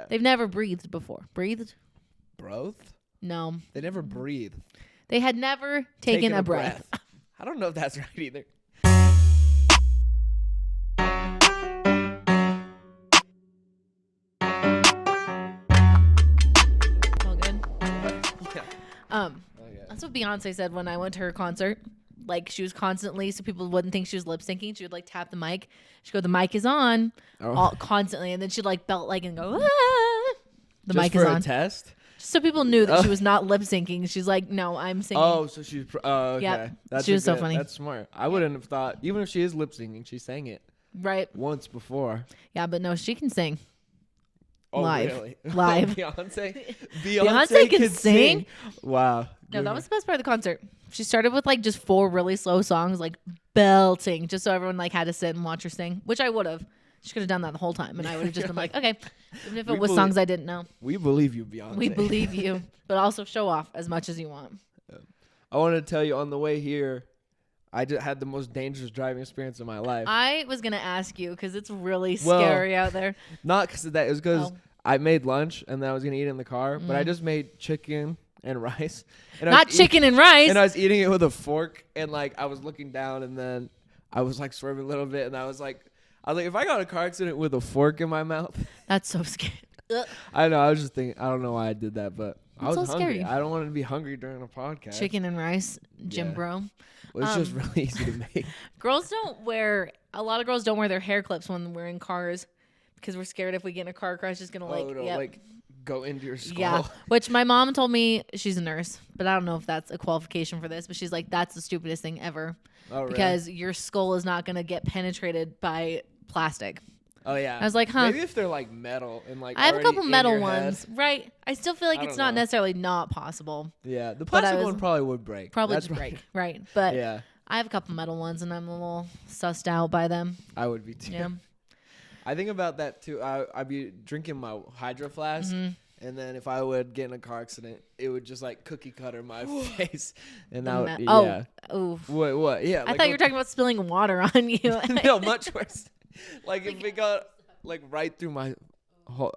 Yeah. They've never breathed before. Breathed? Broth? No. They never breathe. They had never taken a breath. I don't know if that's right either. All good? Yeah. Okay. That's what Beyonce said when I went to her concert. Like, she was constantly, so people wouldn't think she was lip syncing. She would like tap the mic. She'd go, the mic is on, constantly, and then she'd like belt like and go, ah! The Just mic for is a on. test? Just so people knew that she was not lip syncing. She's like, no, I'm singing. Oh, so she's. Okay. Yep. That's She was so good, funny. That's smart. I wouldn't have thought, even if she is lip syncing, she sang it Right. once before. Yeah, but no, she can sing. Oh, Live. really? Live. Beyonce? Beyonce can sing? Wow. No, that was the best part of the concert. She started with like just 4 really slow songs, like belting, just so everyone like had to sit and watch her sing, which I would have. She could have done that the whole time, and I would have just been like, okay, even if it was songs I didn't know. We believe you, Beyonce. We believe you, but also show off as much as you want. I want to tell you on the way here, I just had the most dangerous driving experience of my life. I was gonna ask you because it's really scary out there. Not because of that. It was because Oh. I made lunch and then I was gonna eat it in the car, but I just made chicken and rice. And Not chicken and rice. And I was eating it with a fork, and like I was looking down, and then I was like swerving a little bit, and I was like, if I got a car accident with a fork in my mouth, That's so scary. I know. I was just thinking. I don't know why I did that, but I was so hungry. scary. I don't want to be hungry during a podcast. Chicken and rice, Jim Yeah. Bro. Well, it's just really easy to make. A lot of girls don't wear their hair clips when we're in cars because we're scared if we get in a car crash, it's gonna like go into your skull. Yeah, which my mom told me, she's a nurse, but I don't know if that's a qualification for this, but she's like, that's the stupidest thing ever Oh, really? because your skull is not going to get penetrated by plastic. Oh yeah. I was like, huh. Maybe if they're like metal and like I have a already couple in metal your ones, head. right? I still feel like I it's don't not know. necessarily not possible. Yeah, the But I plastic was- one probably would break. Probably That's just right. break, right? But Yeah, I have a couple metal ones and I'm a little sussed out by them. I would be too. Yeah. I think about that too. I'd be drinking my Hydro Flask, Mm-hmm. and then if I would get in a car accident, it would just like cookie cutter my face, and that would, Oh, yeah. oof. What? Yeah. I thought you were talking about spilling water on you. No, much worse. Like if it got like right through my whole,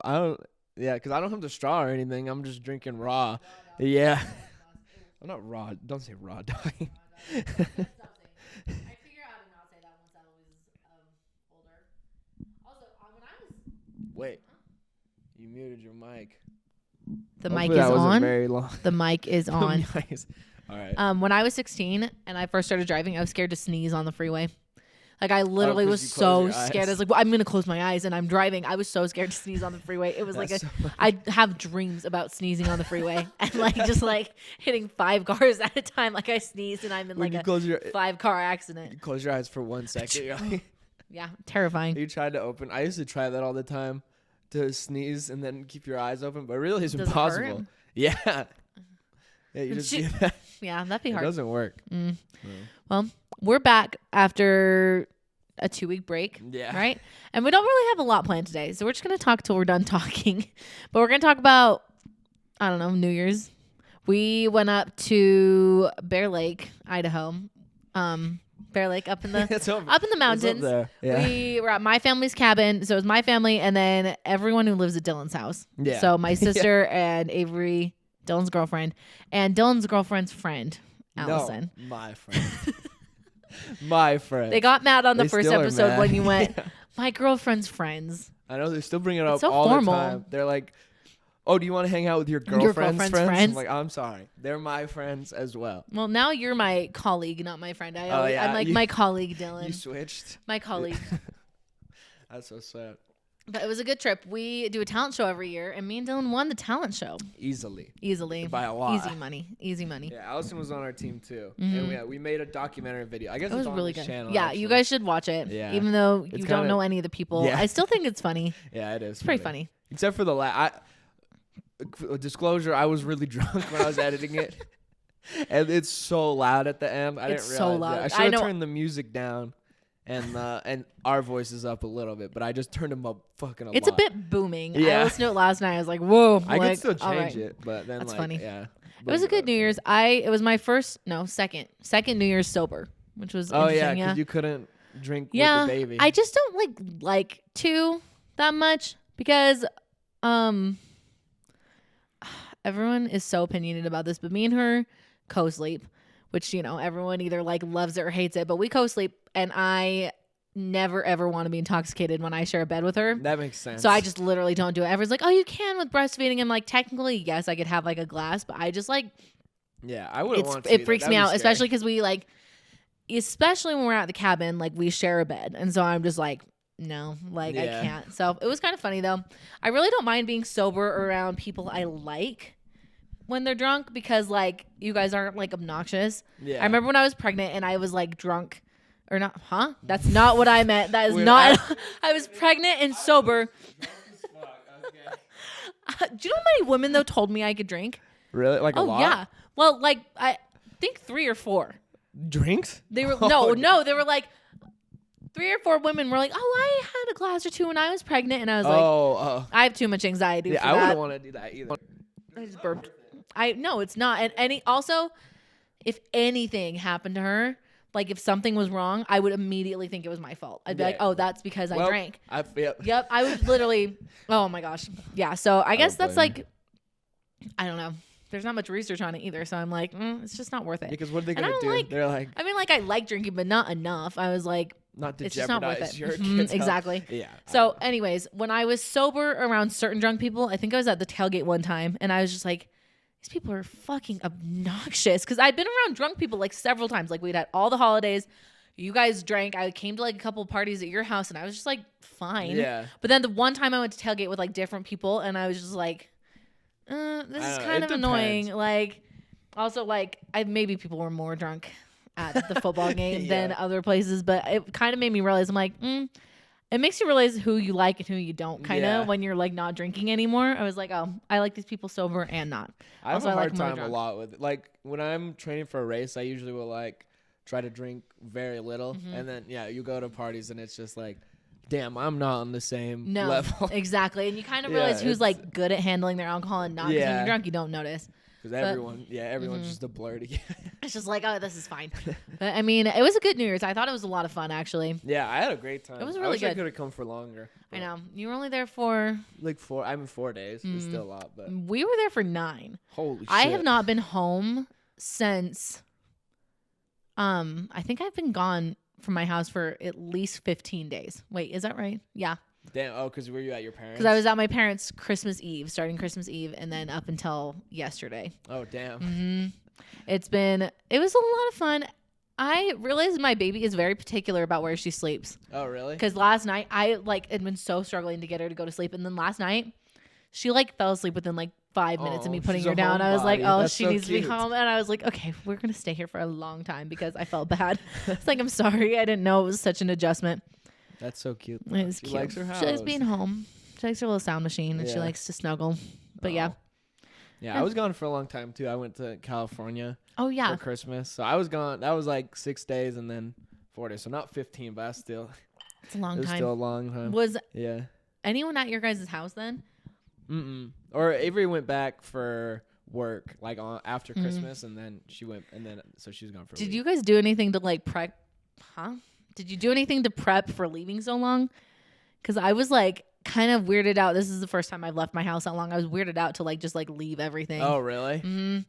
because I don't have the straw or anything. I'm just drinking raw. Yeah. I'm not raw. Don't say raw dog. I figure out how to not say that once I was older. Also, when I was Wait. You muted your mic. the Hopefully mic is that wasn't on. very long. The mic is on. Nice. All right. When I was 16 and I first started driving, I was scared to sneeze on the freeway. Like I literally 'cause was you close so your scared. eyes. I was like, well, I'm gonna close my eyes and I'm driving. I was so scared to sneeze on the freeway. It was like That's so funny. I have dreams about sneezing on the freeway and like just like hitting 5 cars at a time. Like I sneezed and I'm in When like you a close your 5-car accident. close your eyes for 1 second. You're like, Yeah, terrifying. you tried to open. I used to try that all the time, to sneeze and then keep your eyes open, but really it's Does it hurt? impossible. Yeah. Yeah, you just do that. Yeah, that'd be It hard. doesn't work. Well, we're back after a 2-week break. Yeah. Right? And we don't really have a lot planned today. So we're just going to talk till we're done talking. But we're going to talk about, I don't know, New Year's. We went up to Bear Lake, Idaho. Bear Lake up in the It's over. up in the It's up mountains. there. Yeah. We were at my family's cabin. So it was my family and then everyone who lives at Dylan's house. Yeah. So my sister and Avery, Dylan's girlfriend, and Dylan's girlfriend's friend, Allison. No, my friend. My friend. They got mad on the They first still are episode mad. when you went, Yeah. my girlfriend's friends. I know they still bring it up so all formal. the time. They're like, "Oh, do you want to hang out with your girlfriend's, girlfriend's friends?" friends? I'm like, "I'm sorry, they're my friends as well." Well, now you're my colleague, not my friend. I'm yeah, like my colleague, Dylan. You switched. My colleague. That's so sad. But it was a good trip. We do a talent show every year, and me and Dylan won the talent show Easily. easily. By a lot. Easy money. Easy money. Yeah, Allison was on our team too, and we made a documentary video. I guess It was it's on really this good. channel. Yeah, actually. you guys should watch it. Yeah. Even though you It's don't kinda- know any of the people, Yeah. I still think it's funny. Yeah, it is. It's pretty funny. Except for the disclosure, I was really drunk when I was editing it, and it's so loud at the end. I It's didn't so realize loud. that. I I should have know- turned the music down, and our voices up a little bit, but I just turned them up fucking a It's lot. a bit booming. Yeah. I listened to it last night. I was like, whoa. I like, could still all change right. it, but then That's like, funny. yeah. It was a good New Year's. It was my second New Year's sober, which was Oh yeah, interesting. because you couldn't drink Yeah, with the baby. I just don't like to that much because Um, everyone is so opinionated about this, but me and her co-sleep, which, you know, everyone either like loves it or hates it, but we co-sleep, and I never ever want to be intoxicated when I share a bed with her. That makes sense. So I just literally don't do it. Everyone's like, oh, you can with breastfeeding. I'm like, technically, yes, I could have like a glass, but I just like, yeah, I wouldn't want to. it freaks me out, especially because we like, especially when we're at the cabin, like we share a bed. And so I'm just like, no, like I can't. So it was kind of funny though. I really don't mind being sober around people I like when they're drunk because like you guys aren't like obnoxious. Yeah. I remember when I was pregnant and I was like drunk or not. Huh? That's not what I meant. That is Weird. not. I was pregnant and sober. Do you know how many women though told me I could drink? Really? Like a lot? Oh yeah. Well, like I think 3 or 4. Drinks? They were Oh, no. They were like 3 or 4 women were like, oh, I had a glass or 2 when I was pregnant, and I was like, I have too much anxiety. Yeah, for I that. wouldn't want to do that either. I just burped. No, it's not. And also, if anything happened to her, like if something was wrong, I would immediately think it was my fault. I'd be like, oh, that's because I drank. Yep. I would literally. Oh my gosh. Yeah. So I guess that's like, I don't know. There's not much research on it either, so I'm like, it's just not worth it. Because what are they And I gonna don't do? like- They're like, I mean, like I like drinking, but not enough. I was like, not to it's just not worth jeopardize it. your Mhm, kids' health. exactly. Yeah. So, anyways, when I was sober around certain drunk people, I think I was at the tailgate one time, and I was just like, these people are fucking obnoxious. Because I'd been around drunk people like several times. Like we'd had all the holidays. You guys drank. I came to like a couple parties at your house, and I was just like, fine. Yeah. But then the one time I went to tailgate with like different people, and I was just like, this is kind of annoying. Like, also like, maybe people were more drunk at the football game than other places, but it kind of made me realize I'm like, it makes you realize who you like and who you don't, kind of when you're like not drinking anymore. I was like, oh, I like these people sober and not. I have Also, a I like hard them time a drunk. lot with like when I'm training for a race. I usually will like try to drink very little, and then you go to parties and it's just like, damn, I'm not on the same level. Exactly. And you kind of Yeah, realize who's it's- like good at handling their alcohol and not. 'Cause when Yeah. you're drunk, you don't notice. Because everyone's just a blur together. It's just like, oh, this is fine. But I mean, it was a good New Year's. I thought it was a lot of fun, actually. Yeah, I had a great time. It was I really wish I good. could have come for longer. I know. You were only there for, Like 4 days. It's still a lot, but we were there for 9. holy shit. I have not been home since, I think I've been gone from my house for at least 15 days. Wait, is that right? Yeah. Damn. Oh, because were you at your parents'? Because I was at my parents' Christmas Eve, starting Christmas Eve, and then up until yesterday. Oh, damn. It was a lot of fun. I realized my baby is very particular about where she sleeps. Oh, really? Because last night, I like had been so struggling to get her to go to sleep. And then last night, she like fell asleep within like 5 minutes of me putting she's her a down. I was like, homebody. oh, That's she so needs to be cute. home. And I was like, okay, we're going to stay here for a long time because I felt bad. It's like, I'm sorry. I didn't know it was such an adjustment. That's so cute. It was She cute. likes her house. She likes being home. She likes her little sound machine and she Yeah. likes to snuggle. But yeah. Yeah, I was gone for a long time too. I went to California Oh, yeah. for Christmas, so I was gone. That was like 6 days and then 4 days, so not 15, but that's still It's a long it was time. still a long time. Was Yeah. anyone at your guys' house then? Or Avery went back for work like after Mm-hmm. Christmas, and then she went, and then so she was gone for. a Did week. you guys do anything to like prep? Huh? Did you do anything to prep for leaving so long? Because I was like kind of weirded out. This is the first time I've left my house that long. I was weirded out to like just like leave everything. Oh, really? hmm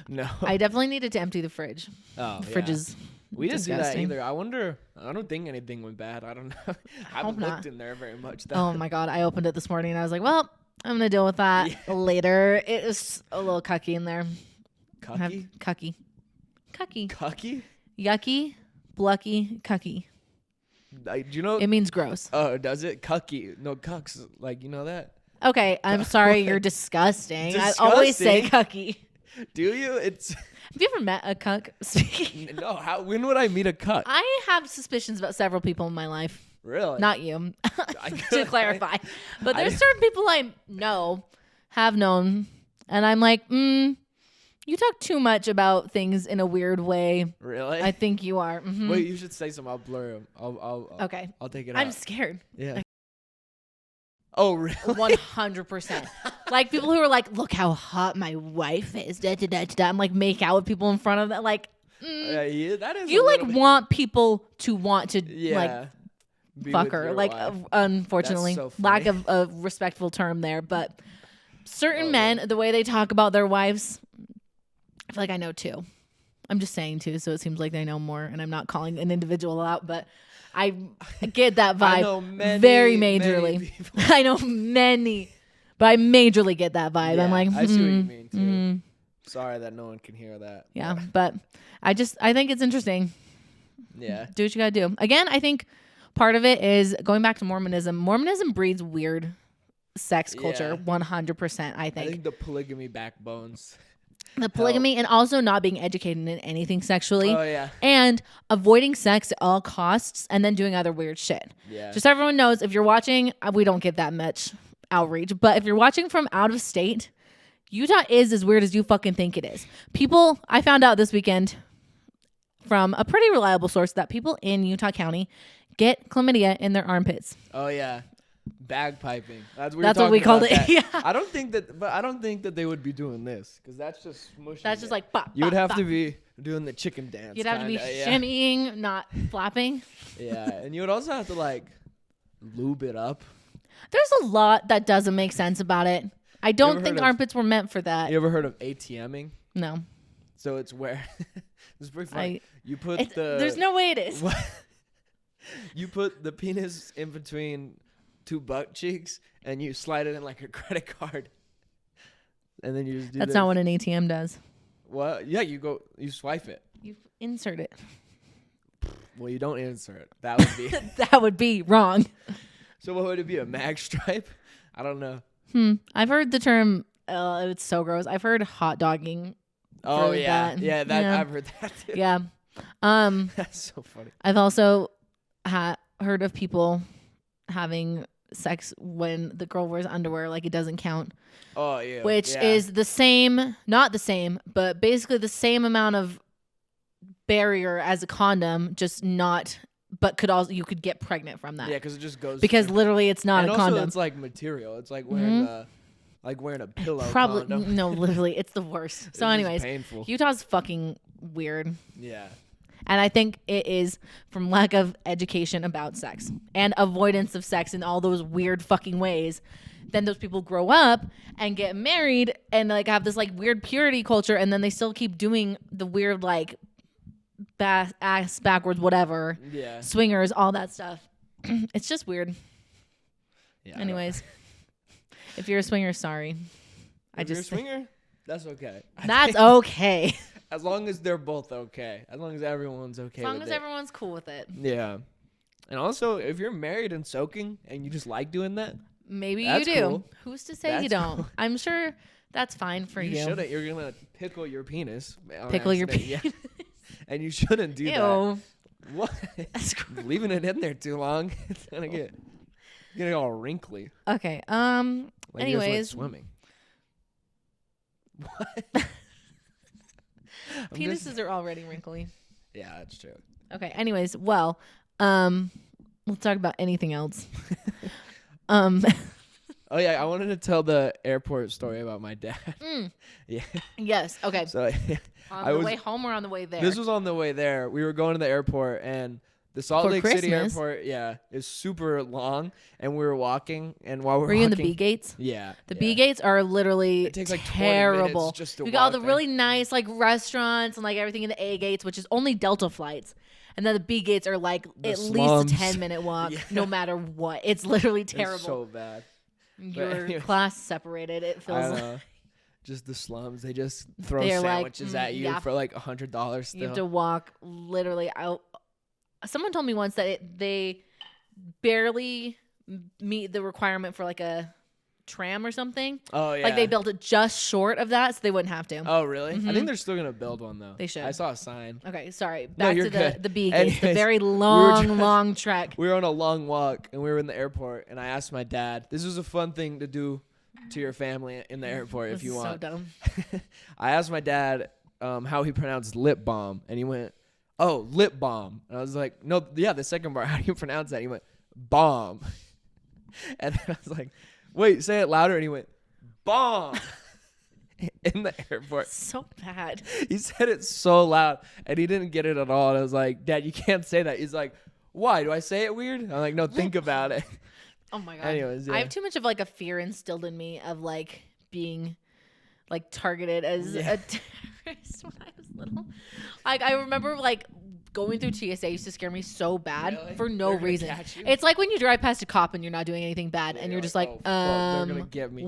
No. I definitely needed to empty the fridge. Oh, The fridge yeah. is We didn't do that disgusting. either. I wonder. I don't think anything went bad. I don't know. I haven't hope not. looked in there very much. Though. Oh my god! I opened it this morning and I was like, well, I'm gonna deal with that later. It was a little cucky in there. Cucky? Cucky. Cucky? Yucky. Blucky. Cucky. Do you know? It means gross. Oh, does it? Cucky. No, cucks. Like, you know that? Okay, I'm sorry. You're disgusting. I always say cucky. Do you? It's Have you ever met a cuck? Speaking. no. How? When would I meet a cuck? I have suspicions about several people in my life. Really? Not you, I to could- clarify. But I- there's certain people I know, have known, and I'm like, you talk too much about things in a weird way. Really? I think you are. Mhm. Wait, you should say some. I'll blur him. Okay. I'll take it I'm out. scared. Yeah. Oh, really? 100%. Like people who are like, look how hot my wife is. Da, da, da, da, da. I'm like, make out with people in front of that. Like, Yeah, that is. you a like little bit- want people to want to Yeah. like Be fuck with her. your Like, wife. unfortunately, That's so lack funny. of a respectful term there. But certain Oh, men, yeah. the way they talk about their wives, I feel like I know two. I'm just saying two, so it seems like they know more, and I'm not calling an individual out, but I get that vibe I know many, very many majorly. people. I know many, but I majorly get that vibe. Yeah, I'm like, I see what you mean too. mm, Sorry that no one can hear that. yeah, but I think it's interesting. Yeah. Do what you gotta do. Again, I think part of it is going back to Mormonism. Mormonism breeds weird sex culture, Yeah. 100%. I I think think the polygamy backbones. the polygamy and also not being educated in anything sexually. Oh yeah. And avoiding sex at all costs and then doing other weird shit. Yeah. Just so everyone knows, if you're watching, we don't get that much outreach, but if you're watching from out of state, Utah is as weird as you fucking think it is. People, I found out this weekend from a pretty reliable source that people in Utah County get chlamydia in their armpits. Oh yeah. Bagpiping. That's That's what we called it. Yeah. I don't think that they would be doing this because that's just smushing. That's just it. like bop, You would bop, have bop. to be doing the chicken dance. You'd have to be kinda, yeah. shimmying, not flapping. Yeah, and you would also have to like lube it up. There's a lot that doesn't make sense about it. I don't ever think heard of- armpits were meant for that. You ever heard of ATMing? No. So it's where it's pretty funny. You put It's, the there's no way it is. What? You put the penis in between two butt cheeks and you slide it in like a credit card. And then you just do That's this. not what an ATM does. What? Yeah, you swipe it. You insert it. Well, you don't insert. That would be. That would be wrong. So what would it be? A mag stripe? I don't know. I've heard the term. It's so gross. I've heard hot dogging. Oh For yeah, that. yeah. That Yeah. I've heard that too. Yeah. That's so funny. I've also heard of people having sex when the girl wears underwear, like it doesn't count, Oh yeah. which yeah. is the same, not the same, but basically the same amount of barrier as a condom, just not. But you could get pregnant from that. Yeah, because it just goes. Because through. literally it's not And a also condom. it's like material. It's like wearing wearing a pillow. Probably condom. no, literally it's the worst. It's So just anyways, painful. Utah's fucking weird. Yeah. And I think it is from lack of education about sex and avoidance of sex in all those weird fucking ways. Then those people grow up and get married and like have this like weird purity culture, and then they still keep doing the weird like ass backwards whatever, Yeah. swingers, all that stuff. It's just weird. Yeah. I don't- Anyways, if you're a swinger, sorry. If you're a swinger, that's okay. I That's think okay. as long as they're both okay. As long as everyone's okay As long with as it. everyone's cool with it. Yeah. And also, if you're married and soaking and you just like doing that, Maybe That's you do. cool. Who's to say you That's don't? cool. I'm sure that's fine for you. you shouldn't. You're gonna pickle your penis. on Pickle your accident, penis. Yeah. And you shouldn't do that. Ew. What? That's gross. Leaving it in there too long, it's gonna get all wrinkly. Okay. Like you just went Anyways, swimming. What? I'm penises just- are already wrinkly. Yeah, that's true. Okay. Anyways, well, let's talk about anything else. Oh yeah, I wanted to tell the airport story about my dad. Yeah. Yes. Okay. So On I the was- way home or on the way there? this was on the way there. We were going to the airport, and the Salt For Lake City Christmas? airport, yeah, is super long. And we were walking, and while we're Were you in the walking, B gates? Yeah, The yeah. B gates are literally It takes like 20 terrible. minutes just to We got all walk the there. really nice like restaurants and like everything in the A gates, which is only Delta flights. And then the B gates are like The at slums. least a 10-minute walk, Yeah. no matter what. It's literally It's terrible. so bad. Your anyways. class separated. It I feels don't like know. Just the slums. They just throw They're like, sandwiches at you yeah. for like $100 still. you have to walk literally out. Someone told me once that they barely meet the requirement for like a tram or something. Oh yeah. Like they built it just short of that, so they wouldn't have to. Oh really? I Mhm. think they're still gonna build one though. They should. I saw a sign. Okay, sorry. No, Back you're to good. the B gates, the Anyways, very were long, just- long trek. We were on a long walk and we were in the airport, and I asked my dad, "This is a fun thing to do to your family in the airport if This you is want." So dumb. I asked my dad how he pronounced lip balm, and he went, "Oh, lip balm." And I was like, "No, yeah, the second part. How do you pronounce that?" And he went, "Bomb." And then I was like, "Wait, say it louder." And he went, "Bomb." In the airport. So bad. He said it so loud, and he didn't get it at all. And I was like, "Dad, you can't say that." He's like, why? Do I say it weird? I'm like, no, think about it. Oh my god. Anyways, yeah. I have too much of like a fear instilled in me of like being like targeted as Yeah. a terrorist when I was little. Like I remember like going through TSA used to scare me so bad Really? for no They're gonna reason. catch you? It's like when you drive past a cop and you're not doing anything bad Yeah, and you're you're just like, like, "Oh, fuck, they're gonna get me."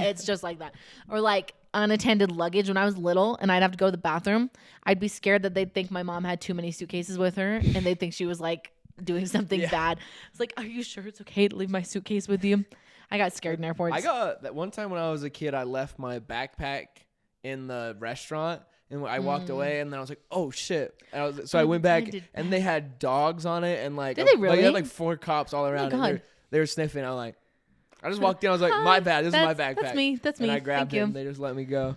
It's just like that. Or like unattended luggage when I was little and I'd have to go to the bathroom. I'd be scared that they'd think my mom had too many suitcases with her and they'd think she was like doing something Yeah. bad. It's like, are you sure it's okay to leave my suitcase with you? I got scared in airports. I got that one time when I was a kid. I left my backpack in the restaurant, and I walked away, and then I was like, "Oh shit!" And so I went back, Unattended and they had dogs on it, and like Did they Like, they really? had like 4 cops all around, and God. they were sniffing. I'm like, I just walked in. I was like, Hi, "My bad. This is my that's- backpack." That's me. That's me. And I grabbed Thank you. it, and they just let me go.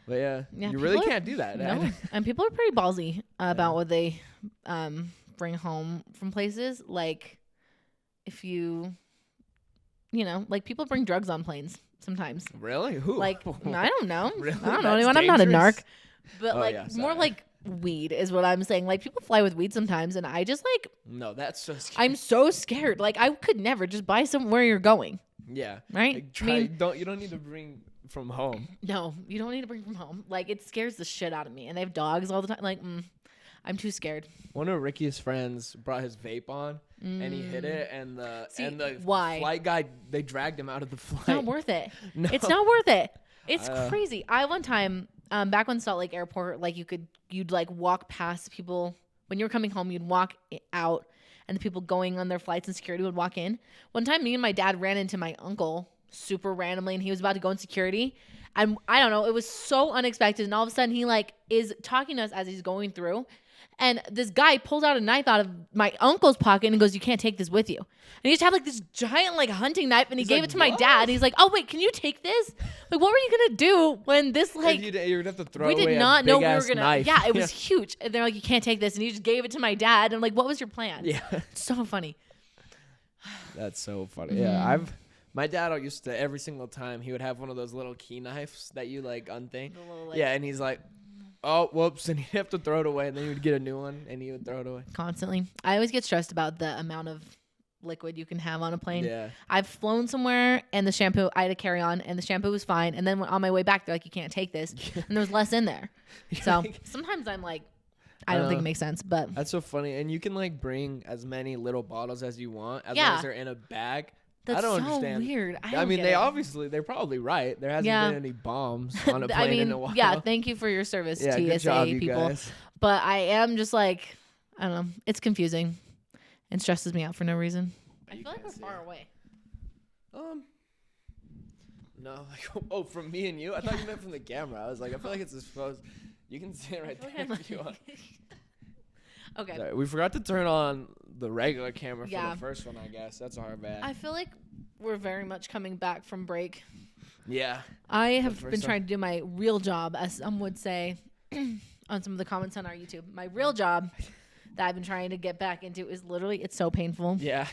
But yeah, Yeah, you really people are- can't do that. No, and people are pretty ballsy about what they bring home from places. Like, if you know, like people bring drugs on planes sometimes. Really? Who? Like, I don't know. Really? I don't know That's anyone. I'm not a dangerous? narc, but Oh, like yeah, more sorry. like weed is what I'm saying. Like people fly with weed sometimes, and I just like No, that's so scary. I'm so scared. Like I could never just buy somewhere you're going. Yeah. Right? Like, I mean- you don't need to bring from home. No, you don't need to bring from home. Like it scares the shit out of me, and they have dogs all the time. Like I'm too scared. One of Ricky's friends brought his vape on, and he hit it, and the See, the why? flight guy, they dragged him out of the flight. It's not worth it. No. It's not worth it. It's Uh. crazy. I one time, back when Salt Lake Airport, like you'd like walk past people when you were coming home. You'd walk out, and the people going on their flights and security would walk in. One time, me and my dad ran into my uncle super randomly, and he was about to go in security. And I don't know, it was so unexpected. And all of a sudden, he like is talking to us as he's going through. And this guy pulls out a knife out of my uncle's pocket and goes, "You can't take this with you." And he just had like this giant like hunting knife, and he He's gave like, it to my "What?" dad. And he's like, "Oh wait, can you take this? Like, what were you gonna do when this like?" You're gonna have to throw We away did a not know we were big-ass gonna. knife. Yeah, it was huge. And they're like, "You can't take this," and he just gave it to my dad. And I'm like, "What was your plan?" Yeah, It's so funny. that's so funny. Mm-hmm. Yeah, my dad used to every single time he would have one of those little key knives that you like unthing. The little, like, Yeah, and he's like, "Oh, whoops," and he'd have to throw it away, and then he would get a new one, and he would throw it away. constantly. I always get stressed about the amount of liquid you can have on a plane. Yeah, I've flown somewhere and the shampoo I had to carry on and the shampoo was fine. And then on my way back, they're like, "You can't take this." And there was less in there. So sometimes I'm like, I don't think it makes sense, but that's so funny. And you can like bring as many little bottles as you want as long Yeah. as they're in a bag. that's I don't so understand. weird. I don't mean, get they're probably right. There hasn't Yeah. been any bombs on a plane I in a mean, while. yeah, thank you for your service, Yeah, TSA good job, you people. guys. But I am just like, I don't know. It's confusing and stresses me out for no reason. I You feel like can't we're see far it. away. No, like, oh, from me and you? I thought you meant from the camera. I was like, I feel like it's exposed. You can see it right I feel there like if you want. Okay. Sorry, we forgot to turn on the regular camera for Yeah. the first one, I guess. That's our bad. I feel like we're very much coming back from break. Yeah. I have first been time. trying to do my real job, as some would say, on some of the comments on our YouTube. My real job that I've been trying to get back into is literally, it's so painful. Yeah.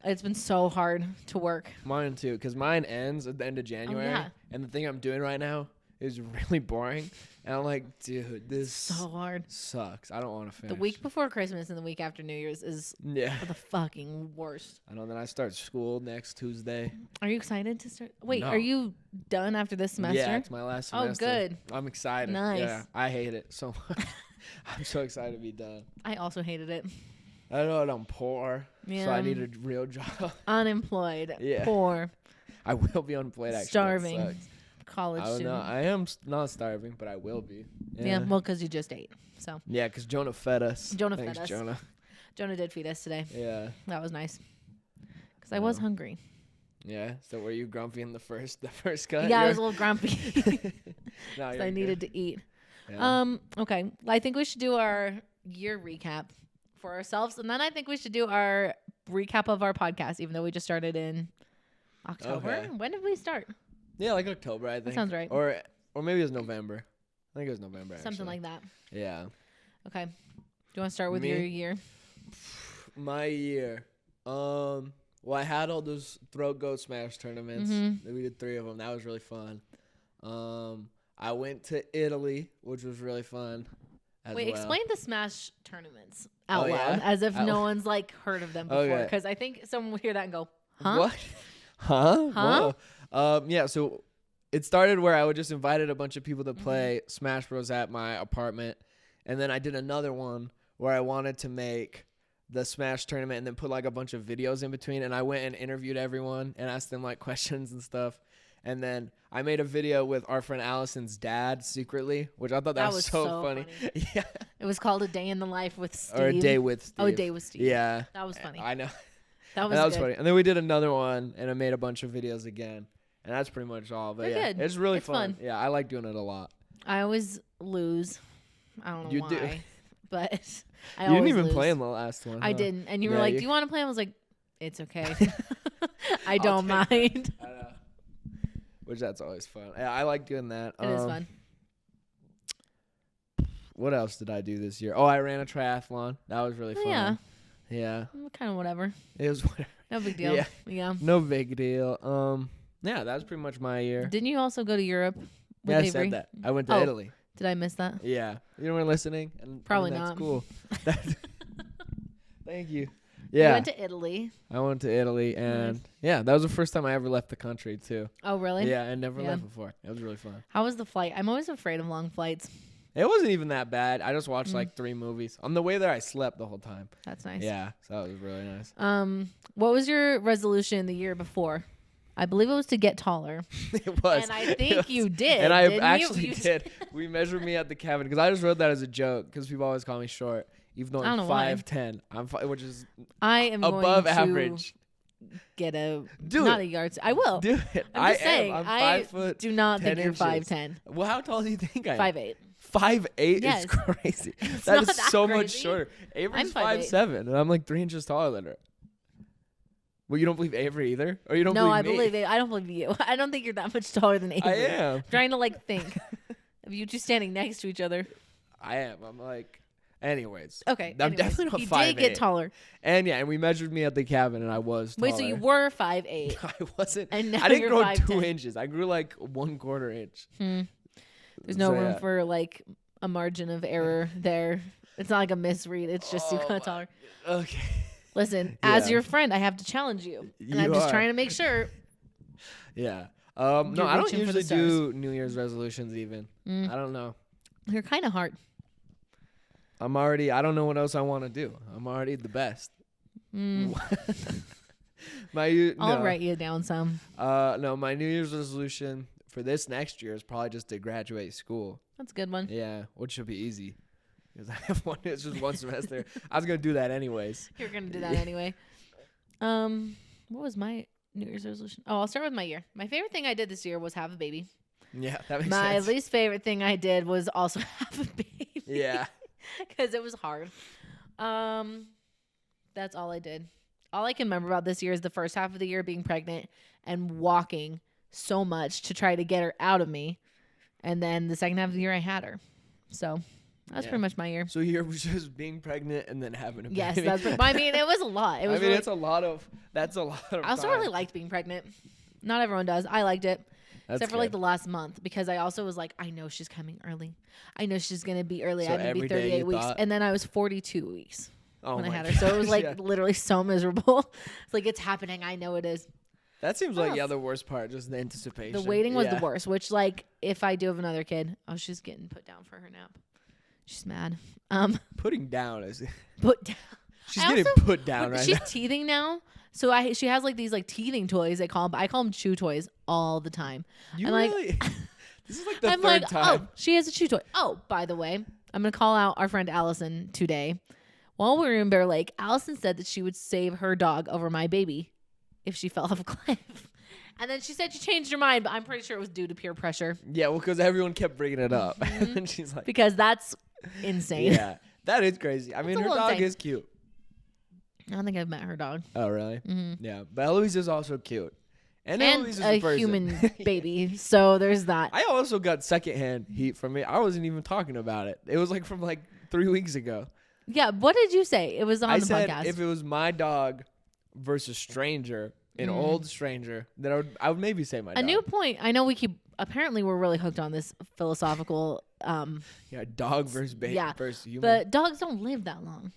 It's been so hard to work. Mine too, because mine ends at the end of January. yeah. And the thing I'm doing right now is really boring. And I'm like, dude, this So hard. sucks. I don't want to finish. The week before Christmas and the week after New Year's is Yeah. the fucking worst. I know. Then I start school next Tuesday. Are you excited to start? Wait, No. are you done after this semester? Yeah, it's my last Oh, semester. good. I'm excited. Nice. Yeah, I hate it so much. I'm so excited to be done. I also hated it. I know that I'm poor, so Yeah. I need a real job. Unemployed. Yeah. Poor. I will be unemployed. Actually, that Starving. sucks. College I don't know. student. I am not starving, but I will be. Yeah, well, because you just ate. So Yeah, because Jonah fed us. Jonah Thanks, fed us. Jonah. Jonah did feed us today. Yeah. That was nice. Because I was Yeah. hungry. Yeah. So were you grumpy in the first cut? Yeah, I You're- was a little grumpy. No, 'Cause you're I good. needed to eat. Yeah. Okay. I think we should do our year recap for ourselves. And then I think we should do our recap of our podcast, even though we just started in October. Okay. When did we start? Yeah, like October, I think. sounds right. Or maybe it was November. I think it was November. Something actually. like that. Yeah. Okay. Do you want to start with Me? your year? My year. Well, I had all those Throat Goat Smash tournaments. Mhm. We did 3 of them. That was really fun. I went to Italy, which was really fun. as Wait, well. explain the Smash tournaments out Oh, loud, yeah? as if Out no loud. one's like heard of them before. Okay. Because I think someone will hear that and go, huh? What? Huh? Huh? Whoa. Yeah. So it started where I would just invited a bunch of people Mm-hmm. to play Smash Bros at my apartment, and then I did another one where I wanted to make the Smash tournament and then put like a bunch of videos in between, and I went and interviewed everyone and asked them like questions and stuff. And then I made a video with our friend Allison's dad secretly, which I thought that was so funny. Yeah. It was called A Day in the Life with Steve. Or a day with Steve. Oh, A Day with Steve. Yeah. That was funny. I know. That was That was good. funny. And then we did another one, and I made a bunch of videos again. And that's pretty much all. But They're yeah, good. it's really It's fun. fun. Yeah, I like doing it a lot. I always lose. I don't know You why. do. But I You didn't always even lose. play in the last one. I huh? didn't. And you were Yeah, like, you- do you want to play? I was like, it's okay. I I'll don't take mind. I know. Which that's always fun. Yeah, I like doing that. It is fun. What else did I do this year? Oh, I ran a triathlon. That was really Oh, fun. yeah. Yeah. Kind of whatever. It was whatever. No big deal. Yeah. Yeah. No big deal. Yeah, that was pretty much my year. Didn't you also go to Europe with Yeah, I Avery? said that. I went to Oh. Italy. Did I miss that? Yeah. You were listening? And Probably that's not. cool. Thank you. You Yeah. went to Italy. I went to Italy, and yeah, that was the first time I ever left the country too. Oh, really? Yeah, I never Yeah. left before. It was really fun. How was the flight? I'm always afraid of long flights. It wasn't even that bad. I just watched like 3 movies. On the way there, I slept the whole time. That's nice. Yeah, so that was really nice. What was your resolution the year before? I believe it was to get taller. It was. And I It think was. you did. And I didn't actually you? did. We measured me at the cabin because I just wrote that as a joke because people always call me short, even though I don't I'm know why. 5'10". which is I am above going to average. get a Do not it. a yard. I will. Do it. I'm just I saying. am. I'm I 5 foot. do not 10 think you're inches. 5'10". Well, how tall do you think I am? 5'8". 5'8" Yes. is crazy. It's That not is that so much crazy. shorter. Avery's I'm 5'7", and I'm like 3 inches taller than her. Well, you don't believe Avery either, or you don't No, believe I me? believe it. I don't believe you. I don't think you're that much taller than Avery. I am. I'm trying to like think of you two standing next to each other. I am. I'm like. Anyways. Okay. I'm anyways, definitely not you 5'8". did get taller. And yeah, and we measured me at the cabin, and I was taller. Wait, so you were 5'8". I wasn't. And now I didn't you're grow 5'10". 2 inches. I grew like 1/4 inch. There's no So, room yeah. for like a margin of error there. It's not like a misread. It's just you Oh got taller. Okay. Listen, as Yeah. your friend, I have to challenge you, and You I'm just are. trying to make sure. Yeah. No, You're I don't reaching for the usually do New Year's resolutions even. Mm. I don't know. You're kind of hard. I don't know what else I want to do. I'm already the best. I'll write you down some. No, my New Year's resolution for this next year is probably just to graduate school. That's a good one. Yeah, which should be easy. Because I have one, it's just one semester. I was going to do that anyways. You're gonna do that anyway. What was my New Year's resolution? Oh, I'll start with my year. My favorite thing I did this year was have a baby. Yeah, that makes My sense. least favorite thing I did was also have a baby. Yeah. Because it was hard. That's all I did. All I can remember about this year is the first half of the year being pregnant and walking so much to try to get her out of me. And then the second half of the year, I had her. So that's Yeah. pretty much my year. So you're just being pregnant and then having a baby. Yes, that's. I mean, it was a lot. It was. I mean, really, that's a lot of I also time. really liked being pregnant. Not everyone does. I liked it. That's Except for like good. the last month, because I also was like, I know she's coming early. I know she's gonna be early. So I'm gonna be every day 38 you weeks, thought- and then I was 42 weeks Oh when I my had her. So it was gosh, like yeah. literally so miserable. It's like it's happening. I know it is. That seems like Ugh. the worst part, just the anticipation. The waiting was Yeah. the worst. Which like if I do have another kid, oh, she's getting put down for her nap. She's mad. Putting down is Put down. she's I getting also- put down right She's now. teething now. So she has like these like teething toys they call them, but I call them chew toys all the time. You I'm like- really? This is like the I'm third like, time. oh, she has a chew toy. Oh, by the way, I'm gonna call out our friend Allison today. While we were in Bear Lake, Allison said that she would save her dog over my baby if she fell off a cliff. And then she said she changed her mind, but I'm pretty sure it was due to peer pressure Yeah, well, because everyone kept bringing it up, and she's like, because that's insane. "Yeah, that is crazy." I mean, a her little dog insane. is cute. I don't think I've met her dog. Oh, really? Mhm. Yeah, but Eloise is also cute, and And Eloise is a person. human baby. So there's that. I also got secondhand heat from it. I wasn't even talking about it. It was like from like 3 weeks ago. Yeah. What did you say? It was on I the said podcast. if it was my dog versus stranger, an old stranger, then I would maybe say my A dog. new point. I know we keep apparently we're really hooked on this philosophical. Yeah, dog versus versus human. But dogs don't live that long.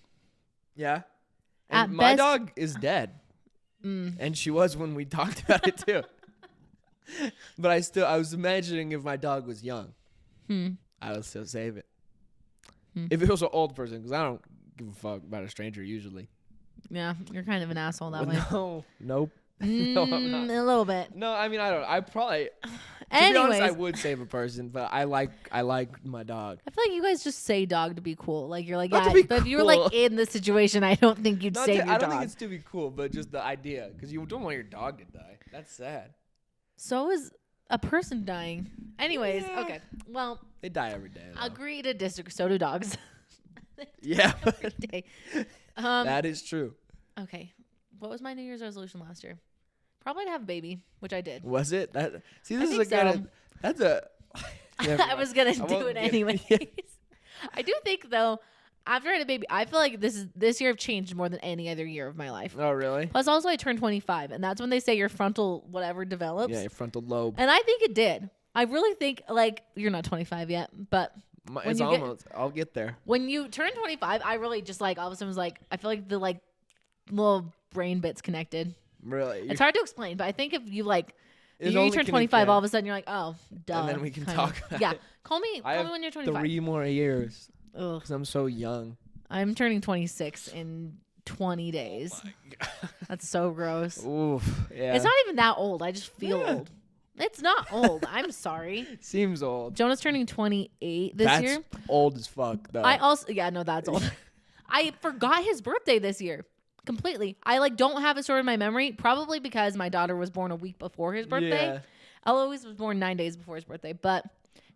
Yeah. At And my best- dog is dead. And she was when we talked about it too. But I was imagining if my dog was young, I would still save it. If it was an old person, because I don't give a fuck about a stranger usually. Yeah, you're kind of an asshole that way. No, nope. No, I'm not. A little bit. No, I mean I don't. I probably. To be Anyways, honest, I would save a person, but I like my dog. I feel like you guys just say dog to be cool. Like you're like, Not to yeah. be But if you were like cool. in the situation, I don't think you'd save your I don't dog. think it's to be cool, but just the idea, because you don't want your dog to die. That's sad. So is a person dying. Anyways, Yeah. okay. Well, They die every day. though. agree to disagree. So do dogs. Yeah, Every day. that is true. Okay. What was my New Year's resolution last year? Probably to have a baby, which I did. Was it that? See, this is think a kind so. of. That's a. Never I mind. was gonna I do won't it get- anyways. Yeah. I do think though, after I had a baby, I feel like this year have changed more than any other year of my life. Oh really? Plus, also I turned 25, and that's when they say your frontal whatever develops. Yeah, your frontal lobe. And I think it did. I really think like you're not 25 yet, but It's you get- almost. I'll get there. when you turn 25, I really just like all of a sudden was like I feel like the like little brain bits connected. Really. It's hard to explain, but I think if you like It's you only turn can- 25, yeah. all of a sudden you're like, oh, duh. then we can kind talk of. about Yeah, it. call me I have when you're 25. 3 more years Ugh. because I'm so young. I'm turning 26 in 20 days. That's so gross. Oof. Yeah. It's not even that old. I just feel Yeah. old. It's not old. I'm sorry. Seems old. Jonah's turning 28 this That's year. old as fuck though. I also that's old. I forgot his birthday this year completely. I like don't have it stored in my memory, probably because my daughter was born a week before his birthday. Yeah. Eloise was born 9 days before his birthday, but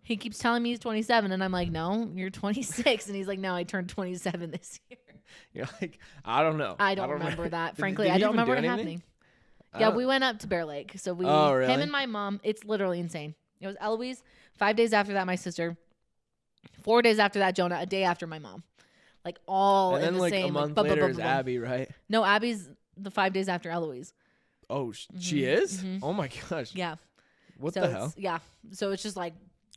he keeps telling me he's 27, and I'm like, no, you're 26, and he's like, no, I turned 27 this year. You're like, I don't know. I don't remember that. Did- Frankly, did I he don't even remember do it anything? happening. I Yeah, don't- we went up to Bear Lake. So Oh, really? him and my mom, it's literally insane. It was Eloise. 5 days after that, my sister. 4 days after that, Jonah. A day after my mom. Like all And in then the like same. a month like, later is Abby, right? No, Abby's the 5 days after Eloise. Oh, she is? mhm. Oh my gosh. Yeah. What so the it's- hell? Yeah. So it's just like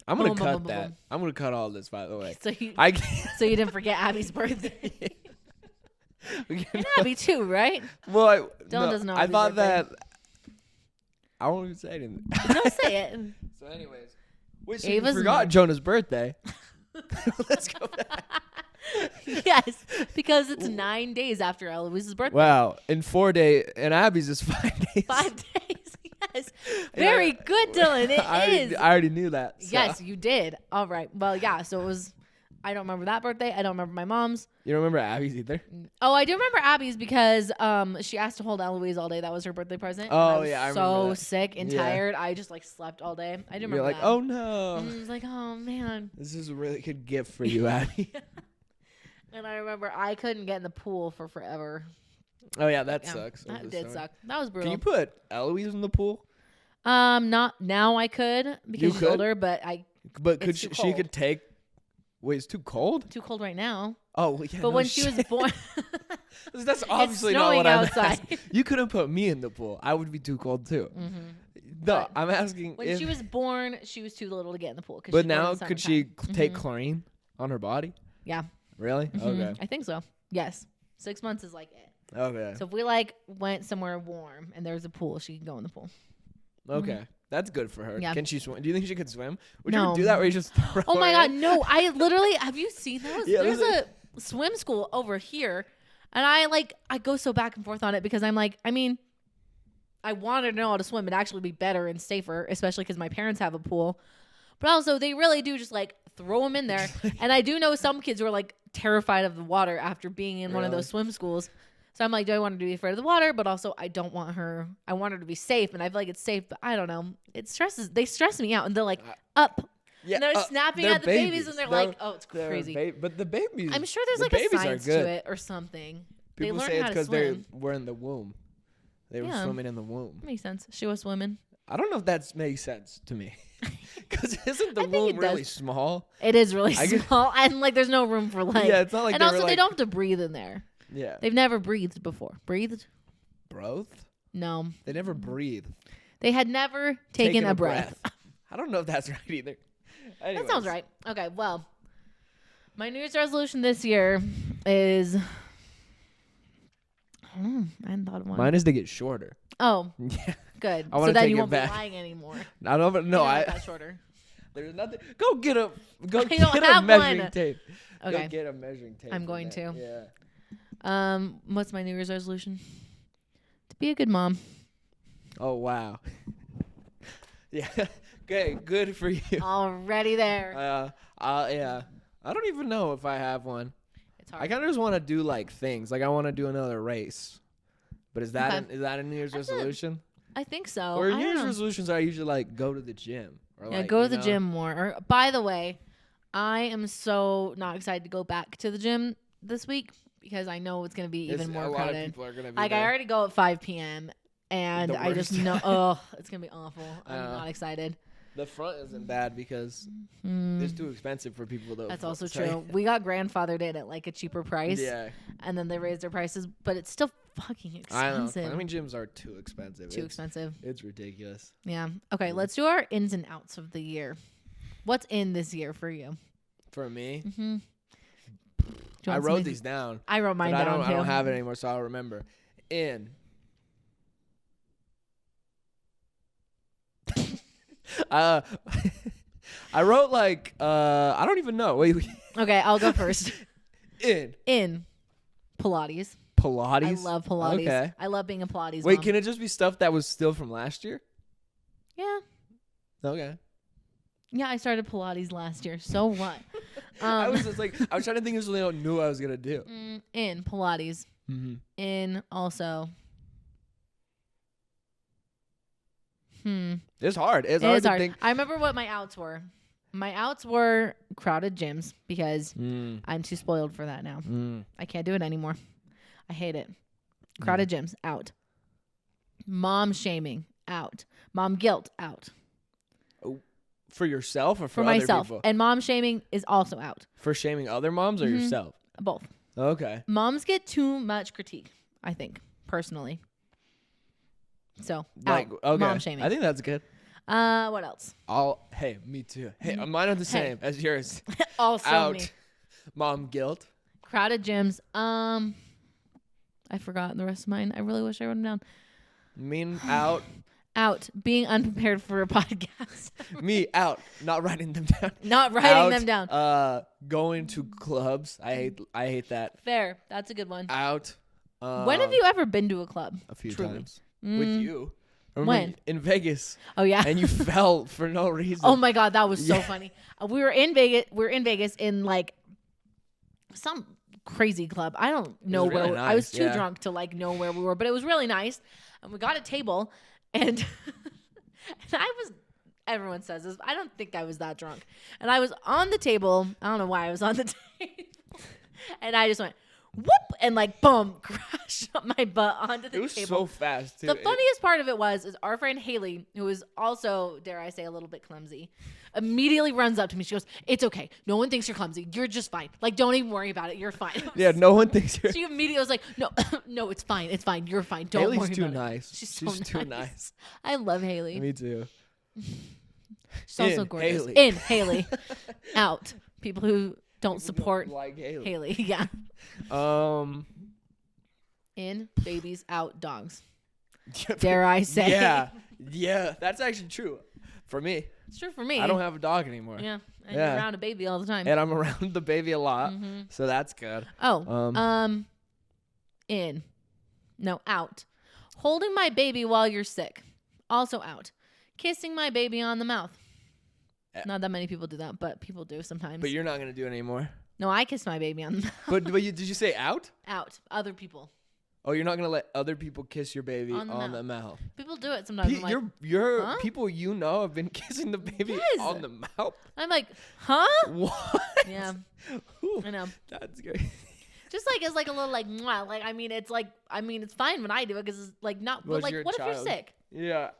I'm gonna boom, boom, cut boom, boom, that. boom. I'm gonna cut all this, by the way. so you I so you didn't forget Abby's birthday. And Abby too, right? well, Dylan doesn't know I Abby's thought birthday. that. I won't even say anything. No, say it. So, anyways, wait, so Ava's you forgot mom. Jonah's birthday? Let's go back. Yes, because it's 9 days after Eloise's birthday. Wow, in 4 days, and Abby's is 5 days. 5 days. Yes. Very good, Dylan. It I is. already knew that. so- Yes, you did. All right. Well, yeah. So it was. I don't remember that birthday. I don't remember my mom's. You don't remember Abby's either? Oh, I do remember Abby's because she asked to hold Eloise all day. That was her birthday present. and Oh, was yeah, I so remember that. sick and Yeah. tired. I just like slept all day. I didn't You're remember like, that. oh no, And I was like, oh man. this is a really good gift for you, Abby. And I remember I couldn't get in the pool for forever. Oh yeah, that Yeah, sucks. That did suck. That was Can brutal. you put Eloise in the pool? Not now. I could because she's could? older, but But could It's too she cold. could take? Wait, it's too cold. too cold right now. Oh well, yeah. But no when she was shit. born, That's obviously not snowing what I'm outside. asking. You couldn't put me in the pool. I would be too cold too. No, But I'm asking. when if, she was born, she was too little to get in the pool. 'Cause but she's born in now, the could summertime. she take chlorine on her body? Yeah. Really? Mhm. Okay. I think so. Yes. 6 months is like it. Okay. So if we like went somewhere warm and there's a pool, she can go in the pool. Okay. That's good for her. Mm-hmm. Yeah. Can she swim? Do you think she could swim? Would you No. ever do that where you just throw Oh my her god, in? no! I literally have you seen those? Yeah, There's there's a swim school over here, and I go so back and forth on it because I'm like, I mean, I wanted to know how to swim. It'd actually be better and safer, especially because my parents have a pool. But also, they really do just like throw them in there. And I do know some kids who are like terrified of the water after being in one of Really? those swim schools. So I'm like, do I want her to be afraid of the water? But also, I don't want her. I want her to be safe, and I feel like it's safe. But I don't know. They stress me out, and they're like up. Yeah, And they're snapping they're at the babies, and they're like, "Oh, it's they're crazy." but the babies. I'm sure there's the like a babies are science good. to it or something. People they learn say it's how to because they swim. were in the womb. They were Yeah. swimming in the womb. Makes sense. She was swimming. I don't know if that makes sense to me. Because isn't the I think womb it really does. small? It is really I guess- small, and like there's no room for like. Yeah, it's not like and they also were they like- don't have to breathe in there. Yeah. They've never breathed before. Breathed? Both? No. They never breathe. They had never taken a breath. I don't know if that's right either. That sounds right. Okay, well, my New Year's resolution this year is. I hadn't thought of one. Mine is to get shorter. Oh, Yeah. good. I wanna So then take you it won't back. be lying anymore. I don't. No, You're not I. that shorter. There's nothing. Go get a. Go I get don't a have measuring one. tape. Okay. Go get a measuring tape. I'm from going there. to. Yeah. What's my New Year's resolution? To be a good mom. Oh wow. Yeah. Okay. Good for you. Already there. Yeah. I don't even know if I have one. It's hard. I kind of just want to do like things. Like I want to do another race. But is that Okay. is that a New Year's That's a- resolution? I think so. Or I New don't Year's know. resolutions are usually like go to the gym. Or Yeah, like, go to you the know, gym more. Or by the way, I am so not excited to go back to the gym this week because I know it's gonna be even more a lot of crowded. people are gonna be Like I there. already go at 5 p.m. and The I just worst. know, oh, it's gonna be awful. I'm know. not excited. The front isn't bad because it's too expensive for people to. That's also so- true. We got grandfathered in at like a cheaper price, Yeah, and then they raised their prices, but it's still fucking I know. expensive. I mean, gyms are too expensive. Too expensive. It's ridiculous. Yeah. Okay, let's do our ins and outs of the year. What's in this year for you? For me, Mm-hmm. I wrote these down. I wrote mine But down I don't too. have it anymore, so I'll remember. In. I wrote like I don't even know. Wait, Okay, I'll go first. in Pilates. Pilates. I love Pilates. Okay. I love being a Pilates Wait, mom. can it just be stuff that was still from last year? Yeah. Okay. Yeah, I started Pilates last year. So what? I was just like I was trying to think of something I knew I was gonna do. In Pilates. Mm-hmm. In also. It's hard. It's It hard is to hard. think. I remember what my outs were. My outs were crowded gyms because I'm too spoiled for that now. I can't do it anymore. I hate it. Crowded gyms, out. Mom shaming, out. Mom guilt, out. For yourself or for, For other myself. people? And mom shaming is also out. For shaming other moms or yourself? Both. Okay. Moms get too much critique, I think, personally. So, Like out. okay. Mom shaming. I think that's good. What else? Hey, me too. Hey, mine are the same as yours. Also Out. me. Mom guilt. Crowded gyms. I forgot the rest of mine. I really wish I wrote them down. Mean out. Out. Being unprepared for a podcast. Me out. Not writing them down. Not writing Out, them down. Going to clubs. I hate that. Fair. That's a good one. Out. When have you ever been to a club? A few Truly? times with you. Remember When? in Vegas, Oh yeah. and you fell for no reason. Oh my god, that was so Yeah. funny. We were in Vegas. We were in Vegas in like some crazy club. I don't know really where. I was nice, too yeah. drunk to like know where we were, but it was really nice. And we got a table, and and I was. Everyone says this. I don't think I was that drunk, and I was on the table. I don't know why I was on the table, and I just went whoop and like boom, crashed my butt onto the It was table. so fast too. The funniest part of it was our friend Haley, who is also, dare I say, a little bit clumsy, immediately runs up to me. She goes, "It's okay. No one thinks you're clumsy. You're just fine. Like, don't even worry about it. You're fine." Yeah, no one thinks you're. She immediately was like, "No, no, it's fine. It's fine. You're fine. Don't Haley's worry too about it." nice. She's so too nice. I love Haley. Me too. She's also In gorgeous. Haley. In Haley, out. People who don't support Like Haley. Haley. Yeah. In babies, out dogs. Dare I say? Yeah, that's actually true. For me, It's true for me. I don't have a dog anymore. Yeah. And Yeah. you're around a baby all the time. And I'm around the baby a lot, so that's good. Oh, in. No, out. Holding my baby while you're sick. Also out. Kissing my baby on the mouth. Not that many people do that, but people do sometimes. But you're not gonna do it anymore. No, I kiss my baby on the mouth. But did you say out? Out. Other people. Oh, you're not gonna let other people kiss your baby On on the the mouth. People do it sometimes. I'm like, Your huh? people you know have been kissing the baby Yes. on the mouth. I'm like, huh? What? Yeah, Ooh, I know. that's great. Just like it's like a little like mwah. Like it's fine when I do it because it's like not. Was But like, your what if child- you're sick? Yeah,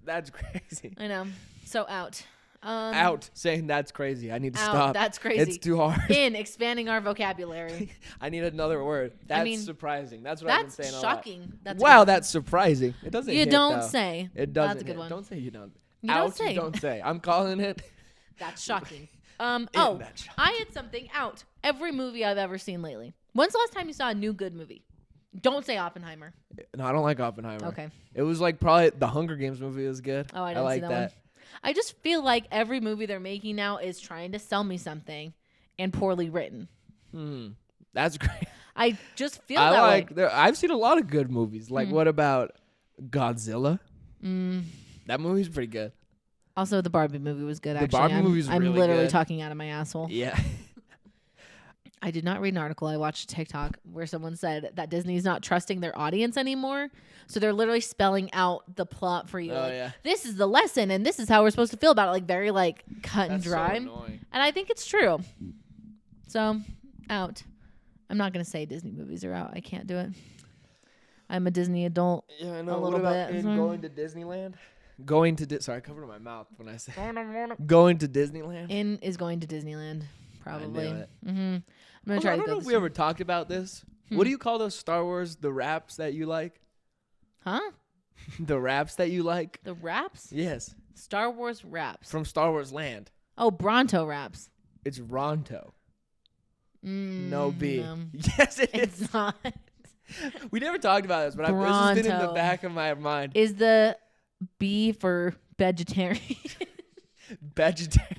that's crazy. I know. So out. Out saying that's crazy. I need to Out. stop. That's crazy. It's too hard. In expanding our vocabulary. I need another word. That's mean, surprising. That's what I've been That's saying shocking. a lot. That's wow, good. that's surprising. It doesn't. You hit, don't though. say. It doesn't. That's a good hit. one. Don't say you don't. You don't say. You don't say. I'm calling it. That's shocking. That shocking. I had something out. Every movie I've ever seen lately. When's the last time you saw a new good movie? Don't say Oppenheimer. No, I don't like Oppenheimer. Okay. It was like probably the Hunger Games movie was good. Oh, I didn't like see that one. I just feel like every movie they're making now is trying to sell me something and poorly written. That's great. I just feel that way. I've seen a lot of good movies. Like, what about Godzilla? That movie's pretty good. Also, the Barbie movie was good, The actually. Barbie movie's I'm really literally good. talking out of my asshole. Yeah. I did not read an article. I watched a TikTok where someone said that Disney's not trusting their audience anymore. So they're literally spelling out the plot for you. Oh, like, yeah. This is the lesson, and this is how we're supposed to feel about it. Like, very, like, cut and That's so dry. annoying. And I think it's true. So, out. I'm not going to say Disney movies are out. I can't do it. I'm a Disney adult. Yeah, I know. A What little about bit. going to Disneyland? Sorry, I covered my mouth when I said going to Disneyland. In is going to Disneyland, probably. I knew it. I'm gonna Also, try I to don't go know if this we year. ever talked about this. What do you call those Star Wars, the wraps that you like? Huh? The wraps that you like? The wraps? Yes. Star Wars wraps. From Star Wars Land. Oh, Bronto wraps. It's Ronto. No B. No. Yes, it is. It's not. We never talked about this, but this has been in the Bronto. back of my mind. Is the B for vegetarian? Vegetarian.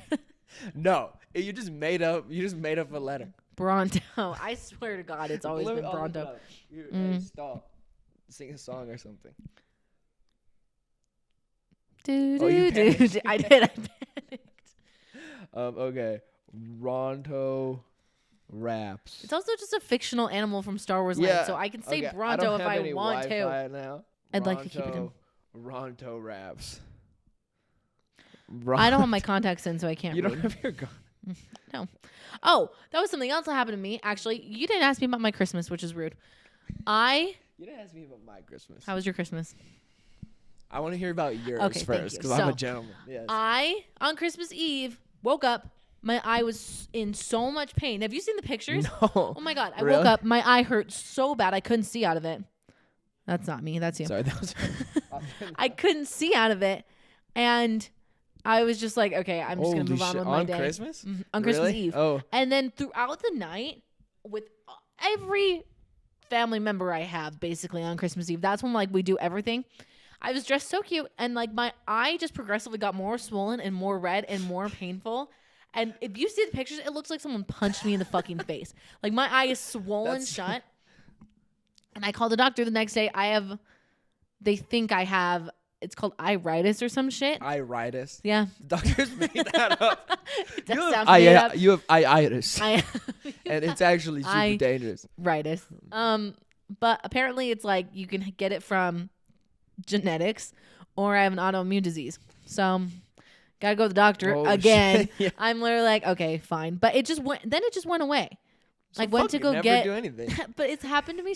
No, you just made up a letter. Bronto. I swear to God, it's always been I'll look it Bronto. up. Hey, stop. Sing a song or something. Do, Oh, you do, do, panicked. do. I did. I panicked. Okay. Ronto wraps. It's also just a fictional animal from Star Wars Yeah, Land, so I can say okay, Bronto don't if have I any want to. Wi-Fi now. I'd like to keep it in. Ronto wraps. I don't have my contacts in, so I can't You read. don't have your. No. Oh, that was something else that happened to me. Actually, you didn't ask me about my Christmas, which is rude. You didn't ask me about my Christmas. How was your Christmas? I want to hear about yours Okay, thank first you. because I'm a So, gentleman. Yes. On Christmas Eve, woke up. My eye was in so much pain. Have you seen the pictures? No. Oh my God. I Really? woke up. My eye hurt so bad. I couldn't see out of it. That's not me. That's you. Sorry, that was. I couldn't see out of it. And I was just like, okay, I'm just going to Holy move on shit. with my On day. Christmas? Mhm. On Christmas Really? Eve. Oh. And then throughout the night, with every family member I have, basically on Christmas Eve, that's when like we do everything. I was dressed so cute, and like my eye just progressively got more swollen and more red and more painful. And if you see the pictures, it looks like someone punched me in the fucking face. Like my eye is swollen That's- shut. And I called the doctor the next day. They think I have, it's called iritis or some shit. Iritis. Yeah. Doctors made that up. It does You have, sound made up. you have itis. I And it's actually super dangerous. Iritis. But apparently it's like you can get it from genetics, or I have an autoimmune disease. So gotta go to the doctor Oh, again. shit. Yeah. I'm literally like, okay, fine. But it just went. Then it just went away. So Like went fuck to it, go never get. do anything. But it's happened to me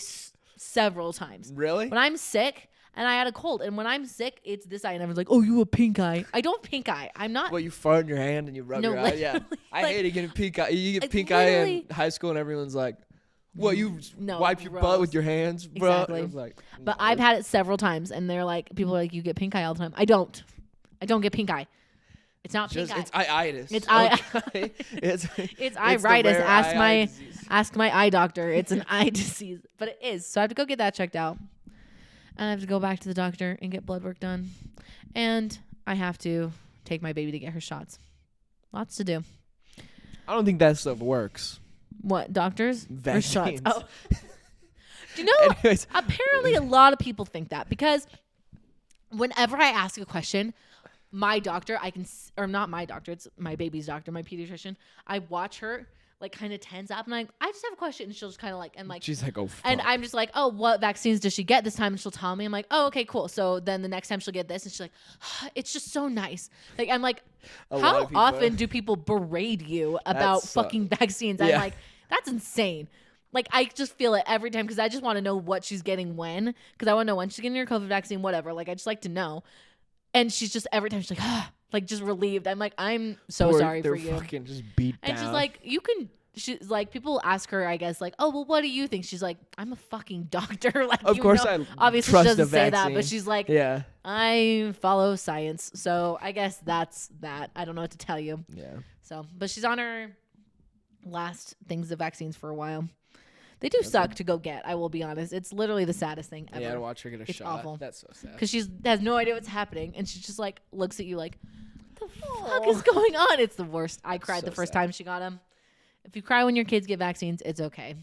several times. Really? When I'm sick and I had a cold, and when I'm sick, it's this eye, and everyone's like, "Oh, you have pink eye." I don't have pink eye. I'm not. Well, you fart in your hand and you rub No, your eye. Yeah. literally, I like- hated getting pink eye. You get like, pink eye in literally- high school and everyone's like, what, you No, wipe your butt gross. with your hands, bro? Exactly. I was like, But no. I've had it several times, and they're like, people are like, "You get pink eye all the time." I don't. I don't get pink eye. It's not pink Just, eye. it's itis. It's okay? it's It's the iritis. rare Ask eye disease. ask my eye doctor. It's an eye disease, but it is. So I have to go get that checked out, and I have to go back to the doctor and get blood work done, and I have to take my baby to get her shots. Lots to do. I don't think that stuff works. What, doctors or shots? Vaccines. Oh, do you know? Anyways, Apparently, a lot of people think that because whenever I ask a question, my doctor, or not my doctor, it's my baby's doctor, my pediatrician. I watch her like kind of tense up, and I just have a question, and she'll just kind of like, and like, she's like, oh, fuck. and I'm just like, oh, what vaccines does she get this time? And she'll tell me. I'm like, oh, okay, cool. So then the next time she'll get this, and she's like, it's just so nice. Like, I'm like, A lot how of people- often do people berate you about That's, fucking vaccines? I'm yeah. like, that's insane. Like, I just feel it every time because I just want to know what she's getting when, because I want to know when she's getting her COVID vaccine, whatever. Like, I just like to know. And she's just every time she's like, like just relieved. I'm like, I'm so Poor- sorry they're for you. fucking just beat And down. she's like, you can she's like, people ask her, I guess, like, oh, well, what do you think? She's like, I'm a fucking doctor. Like, Of course, I obviously trust she doesn't the say that, vaccine. but she's like, Yeah. I follow science. So I guess that's that. I don't know what to tell you. Yeah. So, but she's on her last things of vaccines for a while. They do suck to go get. I will be honest. It's literally the saddest thing ever. Yeah, to watch her get a It's shot. awful. That's so sad. Because she has no idea what's happening, and she just like looks at you like, "What the fuck is going on?" It's the worst. I cried So the first sad. time she got him. If you cry when your kids get vaccines, it's okay.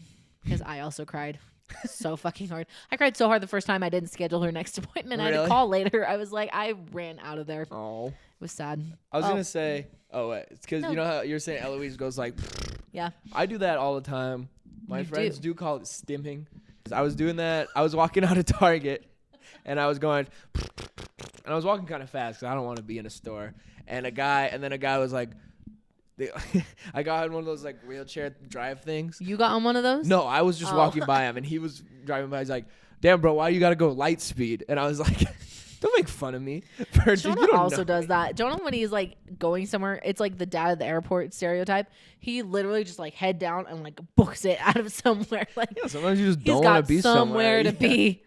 Because I also cried so fucking hard. I cried so hard the first time I didn't schedule her next appointment. I had to Really? call later. I was like, I ran out of there. It Oh. was sad. I was Oh, gonna say. Oh, wait. It's because No. you know how you're saying Eloise goes like. yeah. I do that all the time. My You friends do. do call it stimming. I was doing that. I was walking out of Target, and I was going, and I was walking kind of fast because I don't want to be in a store. And then a guy was like, I got in one of those like wheelchair drive things. You got on one of those? No, I was just Oh. walking by him, and he was driving by. He's like, "Damn, bro, why you gotta go light speed?" And I was like, "Don't make fun of me." Jonah also does that. Jonah, when he's like going somewhere, it's like the dad at the airport stereotype. He literally just like head down and like books it out of somewhere. Like Yeah, sometimes you just he's don't want got to be somewhere to Yeah. be.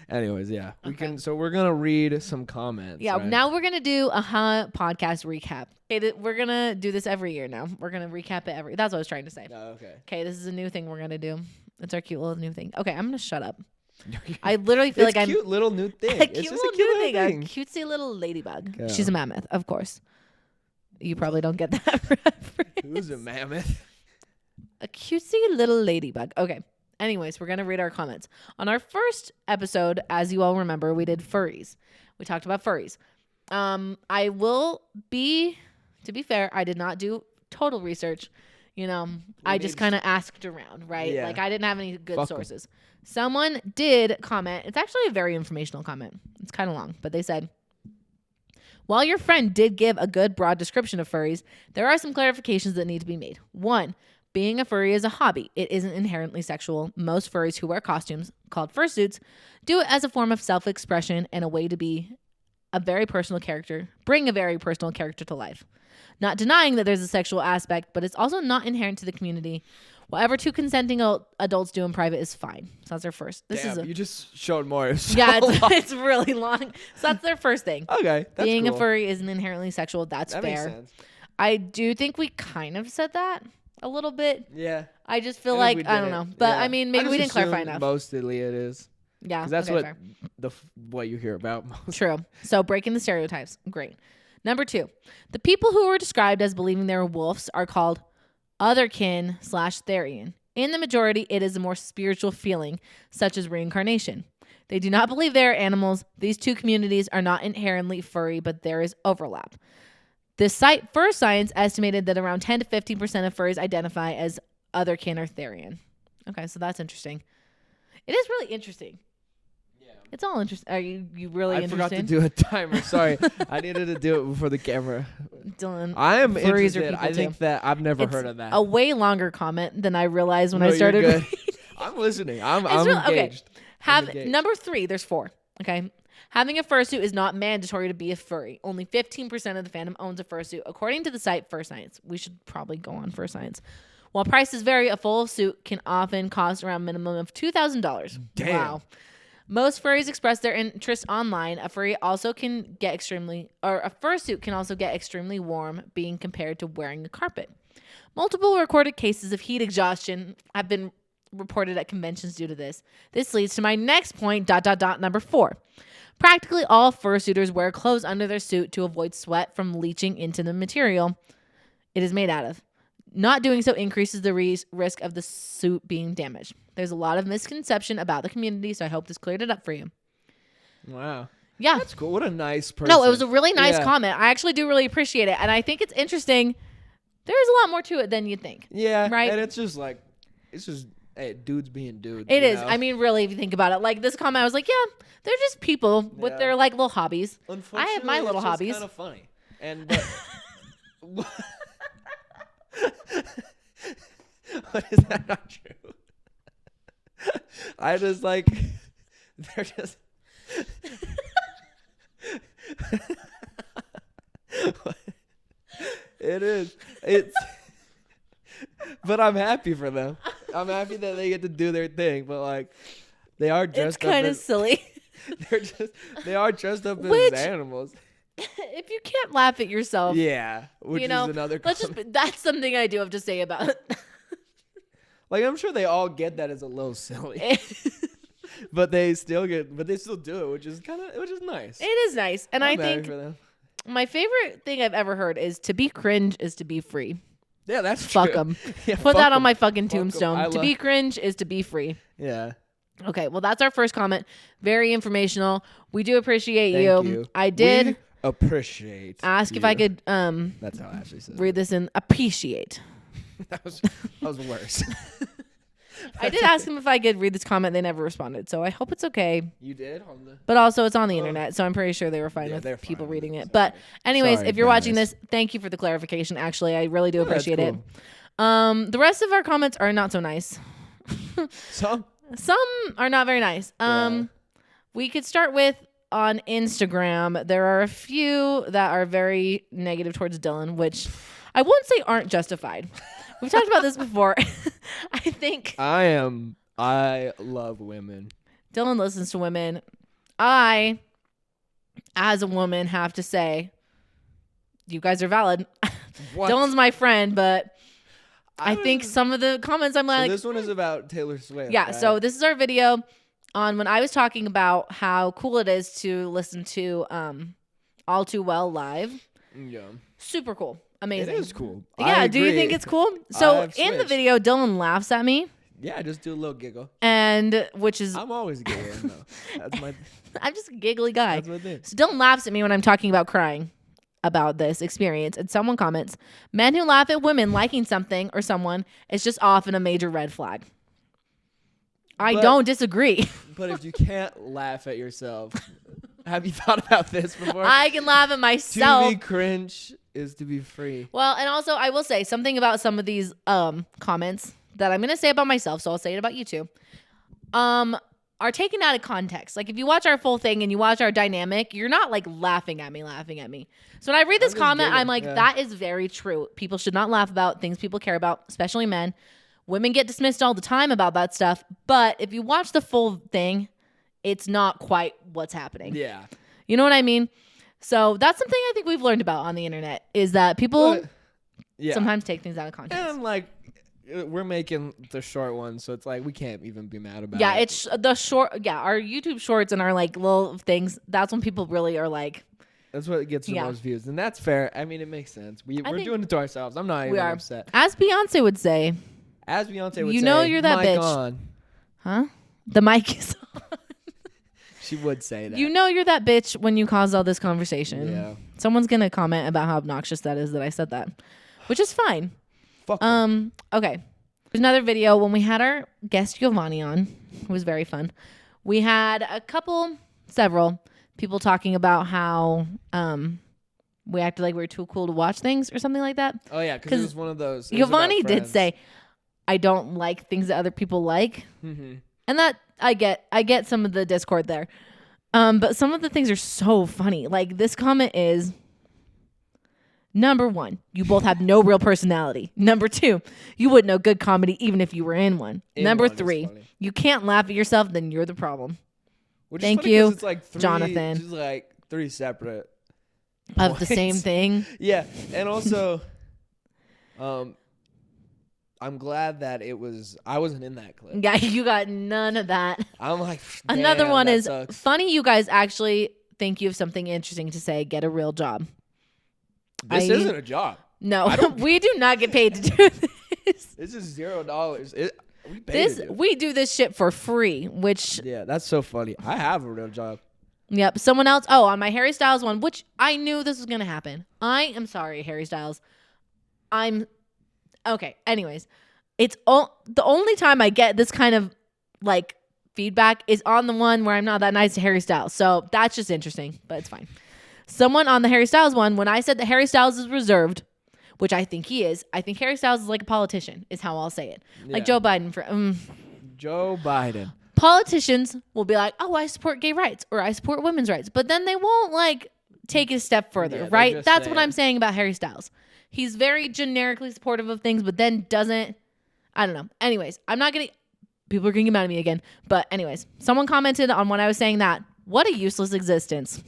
Anyways, yeah, we Okay. can. So we're gonna read some comments. Yeah. right? Now we're gonna do a podcast recap. Okay, we're gonna do this every year now. We're gonna recap it every. That's what I was trying to say. Oh, okay. Okay, this is a new thing we're gonna do. It's our cute little new thing. Okay, I'm gonna shut up. I literally feel It's like I'm cute little new thing. a It's cute just little a cute new little thing. thing. A cutesy little ladybug. Yeah. She's a mammoth, of course. You probably don't get that reference. Who's a mammoth? A cutesy little ladybug. Okay. Anyways, we're going to read our comments. On our first episode, as you all remember, we did furries. We talked about furries. I will be, to be fair, I did not do total research. You know, I just need- kind of asked around, right? Yeah. Like I didn't have any good Fuck 'em. sources. Someone did comment. It's actually a very informational comment. It's kind of long, but they said, while your friend did give a good broad description of furries, there are some clarifications that need to be made. One, being a furry is a hobby. It isn't inherently sexual. Most furries who wear costumes, called fursuits, do it as a form of self-expression and a way to be a very personal character, bring a very personal character to life. Not denying that there's a sexual aspect, but it's also not inherent to the community. Whatever two consenting adults do in private is fine. So that's their first. This Damn, is a you just showed more. It was so yeah, long. it's really long. So that's their first thing. Okay, that's Being cool. a furry isn't inherently sexual. That's That makes fair. sense. I do think we kind of said that a little bit. Yeah. I just feel I think like we I don't didn't. know, but Yeah. I mean maybe just we didn't clarify assumed enough. Mostly it is. Yeah, Because that's okay, what fair. what you hear about most. True. So breaking the stereotypes. Great. Number 2, the people who were described as believing they were wolves are called otherkin/Therian. In the majority, it is a more spiritual feeling, such as reincarnation. They do not believe they are animals. These two communities are not inherently furry, but there is overlap. The site Fur Science estimated that around 10 to 15% of furries identify as otherkin or Therian. Okay, so that's interesting. It is really interesting. Yeah. It's all interesting. Are you really I interested? forgot to do a timer. Sorry, I needed to do it before the camera. Dylan, I am Furries are interested. I people think too. that I've never It's heard of that. a way longer comment than I realized when No, I you're started. good. reading. I'm listening. I'm really- okay. engaged. I'm engaged. Number 3, there's 4. Okay. Having a fursuit is not mandatory to be a furry. Only 15% of the fandom owns a fursuit, according to the site Fur Science. We should probably go on Fur Science. While prices vary, a full suit can often cost around a minimum of $2,000. Damn. Wow. Most furries express their interest online. A fursuit can also get extremely warm, being compared to wearing a carpet. Multiple recorded cases of heat exhaustion have been reported at conventions due to this. This leads to my next point, number 4. Practically all fursuiters wear clothes under their suit to avoid sweat from leaching into the material it is made out of. Not doing so increases the risk of the suit being damaged. There's a lot of misconception about the community, so I hope this cleared it up for you. Wow. Yeah. That's cool. What a nice person. No, it was a really nice Yeah. comment. I actually do really appreciate it. And I think it's interesting. There's a lot more to it than you think. Yeah. Right? And it's just hey, dudes being dudes. It you is. know? I mean, really, if you think about it, like this comment, I was like, yeah, they're just people with Yeah. their like little hobbies. I have my Unfortunately, little it's just hobbies. kind of funny. And what is that not true? I just like they're just it is. It's But I'm happy for them. I'm happy that they get to do their thing. But like, they are dressed It's kind up. of silly. They are dressed up Which- as animals. If you can't laugh at yourself, Yeah, which you know, is another. that's something I do have to say about it. Like, I'm sure they all get that as a little silly, but they still do it, which is nice. It is nice. And I'm I happy think for them. my favorite thing I've ever heard is to be cringe is to be free. Yeah, that's Fuck true. them. Yeah, Put fuck that on 'em. my fucking Fuck 'em. tombstone. I To be cringe is to be free. Yeah. Okay, well, that's our first comment. Very informational. We do appreciate Thank you. I did We appreciate. ask if I you. could That's how Ashley says. read this in appreciate. That was worse. I did ask them if I could read this comment. They never responded, so I hope it's okay. You did? But also, it's on the internet, so I'm pretty sure they were fine Yeah, they're with people fine with reading it. it. But anyways, Sorry, if you're watching guys. this, thank you for the clarification. Actually, I really do Yeah, that's appreciate cool. it. The rest of our comments are not so nice. Some. Some are not very nice. Yeah. We could start with on Instagram. There are a few that are very negative towards Dylan, which I won't say aren't justified. We've talked about this before. I think I love women. Dylan listens to women. I, as a woman, have to say, you guys are valid. What? Dylan's my friend, but I was- think some of the comments I'm So like, this one is about Taylor Swift. yeah. right? So this is our video on when I was talking about how cool it is to listen to All Too Well live. Yeah. Super cool. It Amazing. is cool. Yeah, I do you think agree. it's cool? So I've in the switched. video, Dylan laughs at me, Yeah, just do a little giggle. and which is I'm always giggling though. That's my. I'm just a giggly guy. That's my thing. So Dylan laughs at me when I'm talking about crying about this experience, and someone comments, "Men who laugh at women liking something or someone is just often a major red flag." I But- don't disagree. But if you can't laugh at yourself, have you thought about this before? I can laugh at myself. To be cringe is to be free. Well, and also I will say something about some of these comments that I'm going to say about myself, so I'll say it about you too. Are taken out of context. Like if you watch our full thing and you watch our dynamic, you're not like laughing at me. So when I read this just comment, giggling, I'm like, yeah. that is very true. People should not laugh about things people care about, especially men. Women get dismissed all the time about that stuff, but if you watch the full thing, it's not quite what's happening. Yeah. You know what I mean? So that's something I think we've learned about on the internet is that people But, yeah. sometimes take things out of context. And like, we're making the short one, so it's like we can't even be mad about Yeah, it. it's the short. Yeah, our YouTube shorts and our like little things. That's when people really are like, That's what gets the Yeah. most views, and that's fair. I mean, it makes sense. We're think doing it to ourselves. I'm not we even are. upset. As Beyonce would say, As Beyonce would You say, know you're that "Mic bitch." on." huh? The mic is on. She would say that. You know you're that bitch when you cause all this conversation. Yeah. Someone's gonna comment about how obnoxious that is that I said that, which is fine. Fuck. them. Okay. There's another video when we had our guest Giovanni on. It was very fun. We had several people talking about how we acted like we were too cool to watch things or something like that. Oh yeah, because 'cause it was one of those. it was Giovanni about did friends. say, I don't like things that other people like. Mhm. And that I get some of the discord there. But some of the things are so funny. Like this comment is, number 1, you both have no real personality. Number 2, you wouldn't know good comedy even if you were in one. In Number one is 3, funny. you can't laugh at yourself, then you're the problem. Which Thank is funny 'cause you, it's like three, Jonathan. Just like 3 separate. Of the same points. thing. Yeah, and also, I'm glad that I wasn't in that clip. Yeah, you got none of that. I'm like, Another damn, one that is sucks. funny. You guys actually think you have something interesting to say. Get a real job. This isn't a job. No, we do not get paid to do this. This is $0. We paid to do. We do this shit for free, which Yeah, that's so funny. I have a real job. yep. Someone else. Oh, on my Harry Styles one, which I knew this was gonna happen. I am sorry, Harry Styles. I'm okay. Anyways, it's the only time I get this kind of like feedback is on the one where I'm not that nice to Harry Styles. So that's just interesting, but it's fine. Someone on the Harry Styles one, when I said that Harry Styles is reserved, which I think he is, I think Harry Styles is like a politician, is how I'll say it. Like Yeah. Joe Biden for Joe Biden. politicians will be like, "Oh, I support gay rights or I support women's rights," but then they won't like take it a step further, Yeah, they're right? just That's what saying. I'm saying about Harry Styles. He's very generically supportive of things, but then doesn't. I don't know. Anyways, I'm not gonna. People are gonna get mad at me again. But anyways, someone commented on when I was saying that. What a useless existence.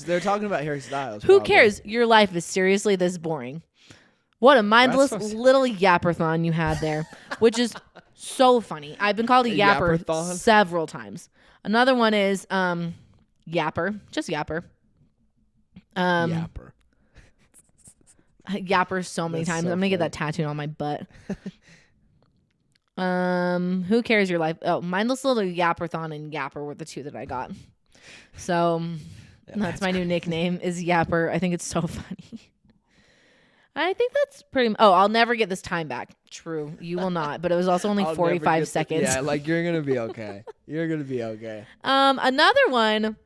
They're talking about Harry Styles. Who probably. cares? Your life is seriously this boring. What a mindless little yapperthon you had there, which is so funny. I've been called a yapper yapperthon? several times. Another one is yapper, just yapper. Yapper. Yapper so many That's times. so I'm gonna get funny. that tattooed on my butt. Who cares your life? Oh, mindless little yapperthon and yapper were the two that I got. So that's my new nickname is Yapper. I think it's so funny. I think that's pretty. Oh, I'll never get this time back. True, you will not. But it was also only I'll never 45 get seconds. Yeah, like you're gonna be okay. You're gonna be okay. Another one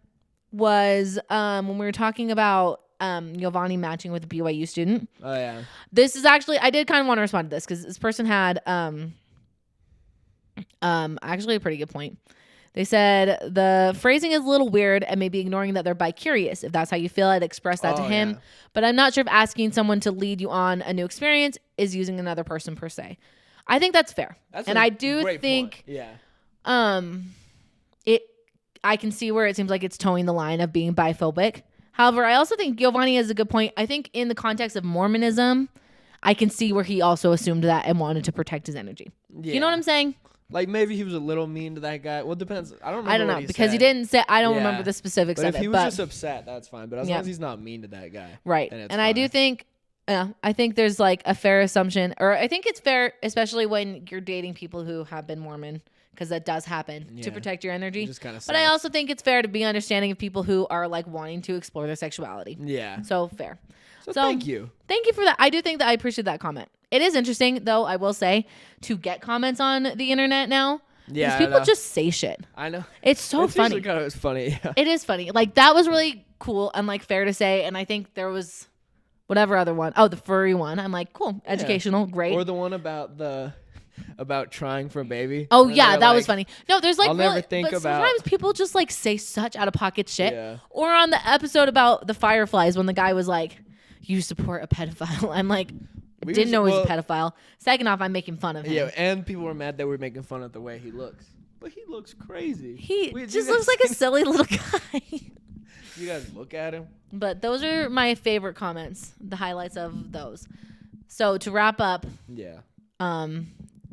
was when we were talking about Giovanni matching with a BYU student. Oh yeah. This is actually I did kind of want to respond to this because this person had actually a pretty good point. They said the phrasing is a little weird and maybe ignoring that they're bi-curious. If that's how you feel, I'd express that to him. Yeah. But I'm not sure if asking someone to lead you on a new experience is using another person per se. I think that's fair. And I do great think point. Yeah. I can see where it seems like it's towing the line of being biphobic. However, I also think Giovanni has a good point. I think in the context of Mormonism, I can see where he also assumed that and wanted to protect his energy. Yeah. You know what I'm saying? Like maybe he was a little mean to that guy. Well, it depends. I don't I don't remember know because he said. didn't say. I don't Yeah. remember the specifics But of if he it. was But just upset, that's fine. But as long as he's not mean to that guy, right, then it's and I do fine. think, I think there's like a fair assumption, or I think it's fair, especially when you're dating people who have been Mormon, because that does happen to Yeah. protect your energy. Just kind of. But I also think it's fair to be understanding of people who are like wanting to explore their sexuality. Yeah. So fair. So So- thank you. Thank you for that. I do think that I appreciate that comment. It is interesting, though, I will say, to get comments on the internet now. Yeah. Because I people know. just say shit. I know. It's so It's funny. Kind of funny. Yeah. It is funny. Like, that was really cool and, like, fair to say. And I think there was whatever other one. Oh, the furry one. I'm like, cool. Educational. Great. Or the one about trying for a baby. Oh, And yeah. they're That was like, funny. No, there's, like, I'll really, never think but about- sometimes people just, like, say such out-of-pocket shit. Yeah. Or on the episode about the Fireflies when the guy was like, you support a pedophile. I'm like, We didn't was- know he was a well- pedophile. Second off, I'm making fun of him. Yeah, and people were mad that we're making fun of the way he looks. But he looks crazy. He Wait, just you looks guys- like a silly little guy. You guys look at him. But those are my favorite comments, the highlights of those. So to wrap up, Yeah.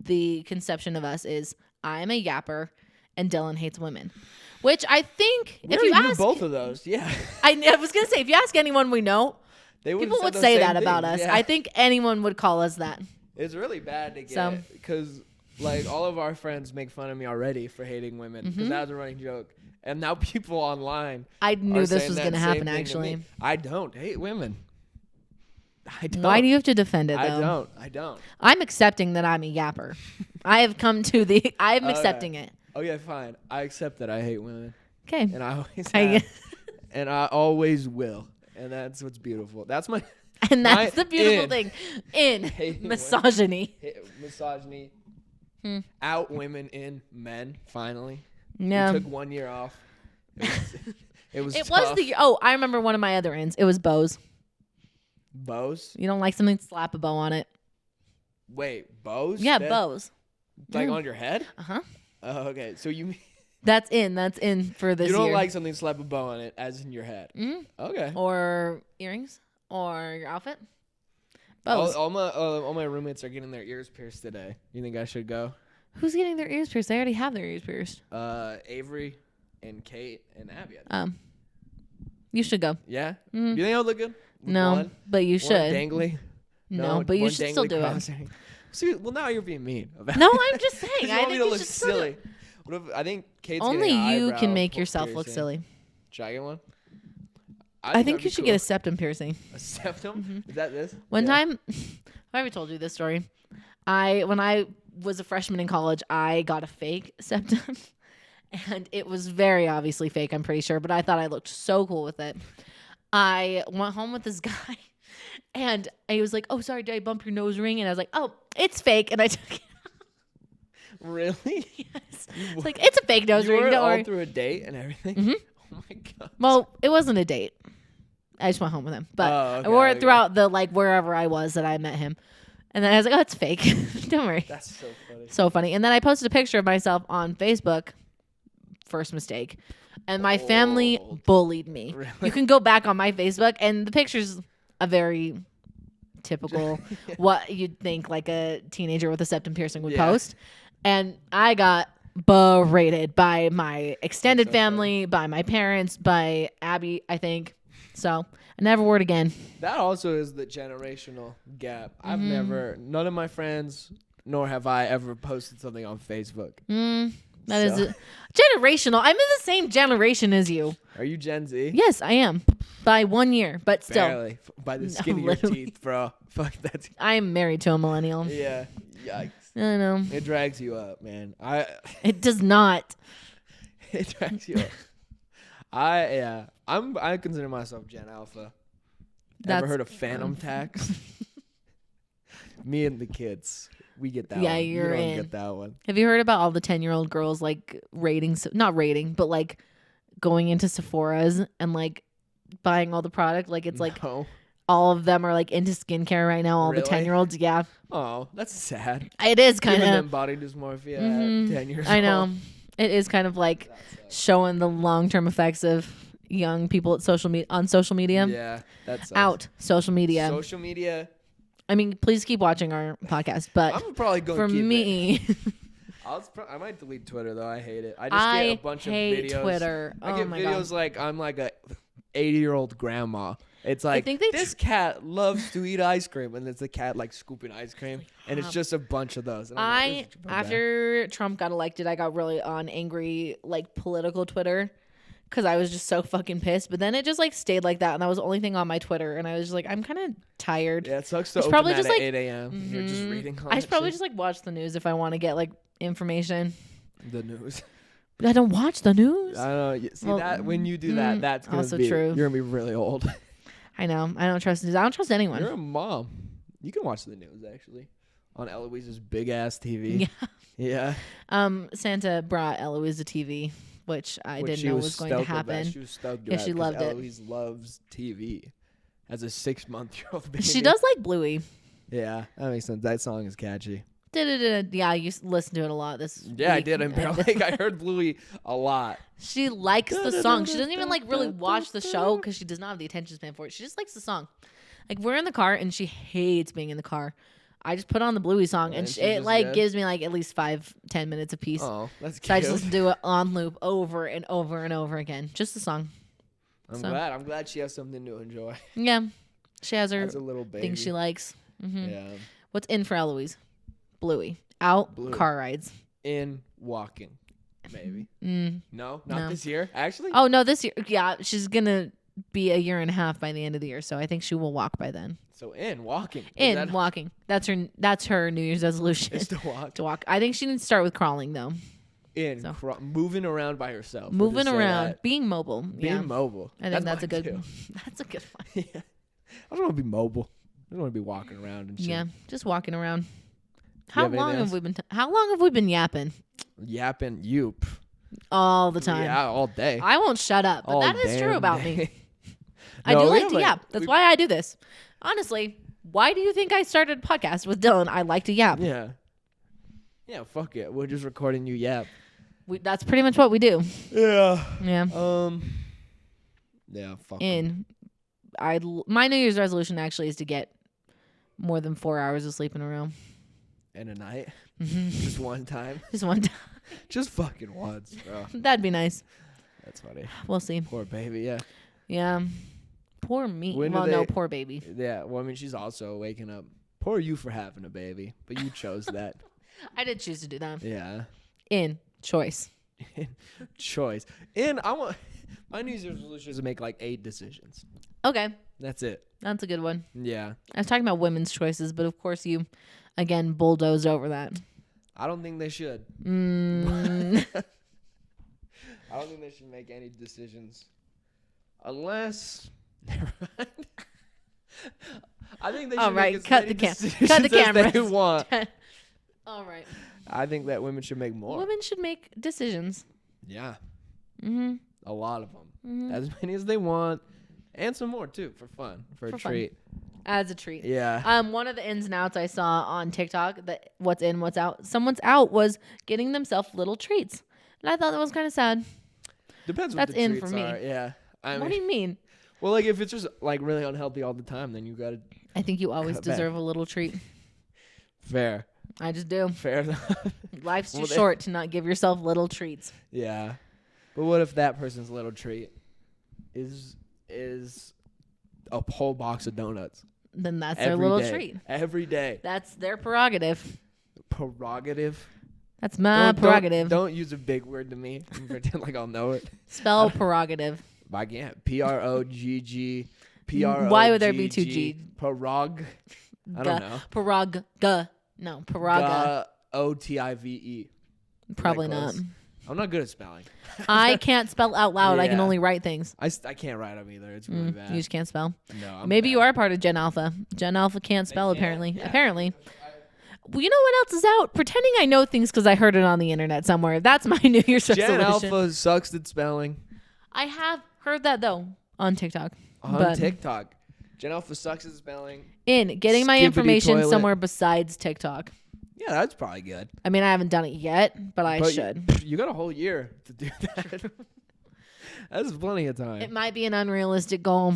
the conception of us is I'm a yapper and Dylan hates women. Which I think We if you already knew ask both of those, yeah. I was gonna say if you ask anyone we know, They would've people said would the say same that about thing, us. yeah. I think anyone would call us that. It's really bad to get So- because like all of our friends make fun of me already for hating women because that was a running joke, and now people online. I knew are this saying was that gonna same happen thing to actually. me. I don't hate women. I don't. Why do you have to defend it though? I don't. I don't. I'm accepting that I'm a yapper. I have come to the I'm Okay. accepting it. Okay, fine. I accept that I hate women, Okay. and I always I- have, and I always will, and that's what's beautiful. That's my And that's My the beautiful in. thing in Hating misogyny. misogyny. Hmm. Out women in men. Finally, Yeah. we took 1 year off. It was. It was tough. the I remember one of my other ends. It was bows. bows. You don't like something, slap a bow on it. Wait, bows? Yeah, That- bows. Like Yeah. on your head? Uh-huh. Oh, okay. So you That's in for this you don't year. like something to slap a bow on it, as in your head. Mhm. Okay. Or earrings or your outfit. All, Bows. all my roommates are getting their ears pierced today. You think I should go? Who's getting their ears pierced? They already have their ears pierced. Avery and Kate and Abby. I think. You should go. Yeah. Mhm. Do you think I'll look good? With No, one? but you One should. dangly. No, but you one should still dangly do it. crosshair. See, well, now you're being mean. About No, it. I'm just saying. 'Cause you I want me think to you look should still do silly. it. What if I think Kate's Only getting an you eyebrow can make yourself look piercing. silly. Should I get one? I think that'd you be should get a cool. septum piercing. A septum? Is that this? One Yeah. time, have I ever told you this story? When I was a freshman in college, I got a fake septum, and it was very obviously fake. I'm pretty sure, but I thought I looked so cool with it. I went home with this guy, and he was like, "Oh, sorry, did I bump your nose ring?" And I was like, "Oh, it's fake," and I took it. Really? Yes. It's like it's a fake nose You ring. wore it Don't all worry. through a date and everything? Mhm. Oh my god. Well, it wasn't a date. I just went home with him. But Oh, okay, I wore it okay. throughout the like wherever I was that I met him. And then I was like, oh, it's fake. Don't worry. That's so funny. So funny. And then I posted a picture of myself on Facebook. First mistake. And my family Bold. bullied me. Really? You can go back on my Facebook, and the picture's a very typical what you'd think like a teenager with a septum piercing would Yeah. post. And I got berated by my extended so family, by my parents, by Abby, I think. So I never wore it again. That also is the generational gap. I've Mm-hmm. never, none of my friends, nor have I ever posted something on Facebook. That is So- generational. I'm in the same generation as you. Are you Gen Z? Yes, I am. By 1 year, but still, Barely. By the skin of your literally. teeth, bro. Fuck that. I am married to a millennial. Yeah. Yikes. I know. It drags you up, man. It does not. It drags you up. I consider myself Gen Alpha. That's- Ever heard of Phantom Tax? Me and the kids. We get that Yeah, one. you're you don't in. get that one. Have you heard about all the 10-year-old girls like not rating, but like going into Sephora's and like buying all the product? Like it's like No. all of them are like into skincare right now. All the Really? 10-year-olds. Yeah, Oh, that's sad. it is kind Giving them of. body dysmorphia Mhm. at 10 years I know. old. It is kind of like showing the long-term effects of young people at on social media. Yeah, that's Out social media. Social media. I mean, please keep watching our podcast. But I'm probably going for to keep it. me, I might delete Twitter though. I hate it. I just I get a bunch hate of videos. Twitter. I Oh get my videos god. like I'm like a 80-year-old grandma. It's like think they this cat loves to eat ice cream, and it's a cat like scooping ice cream, and it's just a bunch of those. And I'm like, this is too bad. After Trump got elected, I got really on angry like political Twitter because I was just so fucking pissed. But then it just like stayed like that, and that was the only thing on my Twitter. And I was just like, I'm kind of tired. Yeah, it sucks to It's open probably that just at like- 8 a.m. You're just reading. All I that should probably shit. just like watch the news if I want to get like information. the news. But I don't watch the news. I don't know. See Well, that when you do that, that's gonna also be true. You're gonna be really old. I know. I don't trust news. I don't trust anyone. You're a mom. You can watch the news actually on Eloise's big ass TV. Yeah. Yeah. Santa brought Eloise a TV, which I Which didn't she know was was going to stoked about. happen. She was stoked Yeah, about she 'cause loved it. Eloise loves TV as a 6-month-old baby. She does like Bluey. Yeah, that makes sense. That song is catchy. Yeah, you listened to it a lot this Yeah, I week. did. I heard Bluey a lot. She likes the song. She doesn't even like really watch the show because she does not have the attention span for it. She just likes the song. Like we're in the car and she hates being in the car. I just put on the Bluey song and And she's it just like good? gives me like at least 5-10 minutes a piece. Oh, that's cute. So I just listen to it on loop over and over and over again. Just the song. I'm so. glad. I'm glad she has something to enjoy Yeah, she has her as a little baby. things she likes. Yeah. What's in for Eloise? Bluey. Out Bluey. car rides. In walking, maybe. Mm. No, not No. this year. Actually. Oh no, this year. Yeah, she's gonna be a year and a half by the end of the year, so I think she will walk by then. So in walking. In walking. That's her New Year's resolution Is to walk. to walk. I think she needs to start with crawling though. In So. moving around by herself. We'll Moving just say around, that. being mobile. Being Yeah, mobile. I think that's a mine good. too. That's a good one. Yeah. I don't want to be mobile. I don't want to be walking around and shit. Yeah, just walking around. You How have long anything have we been? How long have we been yapping? Yapping you. All the time. Yeah, all day. I won't shut up, but All that is true damn about day. me. I No, do we like have, to like- yap. That's we- why I do this. Honestly, why do you think I started a podcast with Dylan? I like to yap. Yeah. Yeah, fuck it. We're just recording you yap. That's pretty much what we do. Yeah. Yeah. Yeah, fuck 'em. My New Year's resolution actually is to get more than 4 hours of sleep in a row. In a night. Mhm. Just one time. Just one time. Just fucking once, bro. That'd be nice. That's funny. We'll see. Poor baby, yeah. Yeah. Poor me. When do Well, no, they- poor baby. Yeah, well, I mean, she's also waking up. Poor you for having a baby, but you chose that. I did choose to do that. Yeah. In choice. Choice. And I want my New Year's resolution is to make like 8 decisions. Okay. That's it. That's a good one. Yeah. I was talking about women's choices, but of course you, again, bulldozed over that. I don't think they should. Mm. I don't think they should make any decisions unless. Never mind. I think they should All right, make as cut many the cam- decisions cut the as they cameras. want. All right. I think that women should make more. Women should make decisions. Yeah, Mm-hmm. a lot of them. Mhm. As many as they want. And some more too for fun, for a fun. treat. As a treat. Yeah. One of the ins and outs I saw on TikTok, that what's in, what's out. Someone's out was getting themselves little treats, and I thought that was kind of sad. Depends That's what the in treats for me. are. Yeah. What do you mean? Well, like if it's just like really unhealthy all the time, then you gotta. I think you always Cut back. deserve a little treat. Fair. I just do. Fair enough. Life's too Well, short to not give yourself little treats. Yeah. But what if that person's little treat is a whole box of donuts? Then that's Every their little day. treat. Every day. That's their prerogative. Prerogative. That's my prerogative. Don't use a big word to me and pretend like I'll know it. Spell prerogative. I can't. PROGG. PROGG. Why would there be two G? Prorog. I don't know. Parag. No, paraga. OTIVE. Probably close? not. I'm not good at spelling. I can't spell out loud. I can Yeah. only write things. I can't write them either. It's really You bad. just can't spell. No, I'm Maybe bad. you are part of Gen Alpha. Gen Alpha can't spell, can't? apparently. Yeah. Apparently. Well, you know what else is out? Pretending I know things because I heard it on the internet somewhere. That's my New Year's resolution. Gen Alpha sucks at spelling. I have heard that, though, on TikTok. On But TikTok. Gen Alpha sucks at spelling. in getting my Skibbity information toilet. somewhere besides TikTok. Yeah, that's probably good. I mean, I haven't done it yet, but I But should. You got a whole year to do that. That's plenty of time. It might be an unrealistic goal.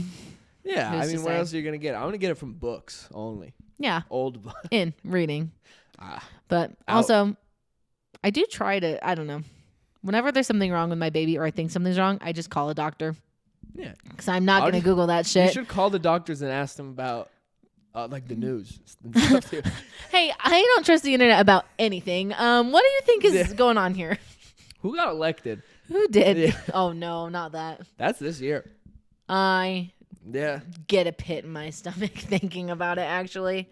Yeah, Who's I to mean, what say? else are you gonna get? I want to get it from books only. Yeah, Old books. in reading. Ah, But Out. also, I do try to, I don't know. Whenever there's something wrong with my baby or I think something's wrong, I just call a doctor. yeah. Because I'm not How going to do- Google that You shit. should call the doctors and ask them about like the news. and stuff, too. Hey, I don't trust the internet about anything. What do you think is Yeah. going on here? Who got elected? Who did? Yeah. Oh, no, not that. That's this year. I Yeah, get a pit in my stomach thinking about it, actually.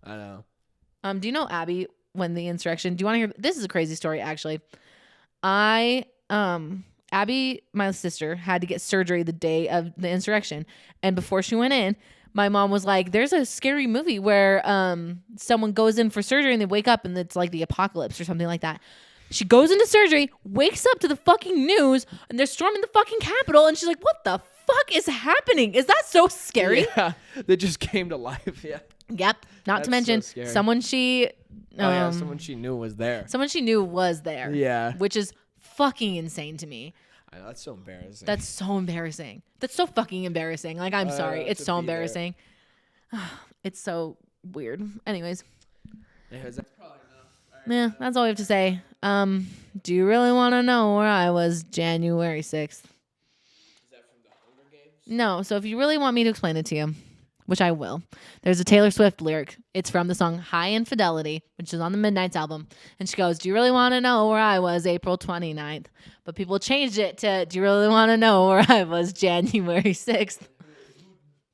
I know. Do you know Abby when the insurrection? Do you want to hear? This is a crazy story, actually. Abby, my sister, had to get surgery the day of the insurrection, and before she went in, my mom was like, "There's a scary movie where someone goes in for surgery and they wake up and it's like the apocalypse or something like that." She goes into surgery, wakes up to the fucking news, and they're storming the fucking Capitol, and she's like, "What the fuck is happening? Is that so scary?" Yeah, they just came to life. Yeah. Yep. Not That's to mention so scary. someone she, Oh yeah, someone she knew was there. someone she knew was there. Yeah. Which is fucking insane to me. I know, that's so embarrassing. That's so embarrassing. That's so fucking embarrassing. Like, I'm sorry. It's to so be there. embarrassing. It's so weird. Anyways, Anyways, that's probably enough. All right. yeah, that's all we have to say. Do you really want to know where I was January 6th? Is that from the Hunger Games? No. So if you really want me to explain it to you, which I will, there's a Taylor Swift lyric. It's from the song High Infidelity, which is on the Midnights album. And she goes, "Do you really want to know where I was April 29th? But people changed it to, "Do you really want to know where I was January 6th?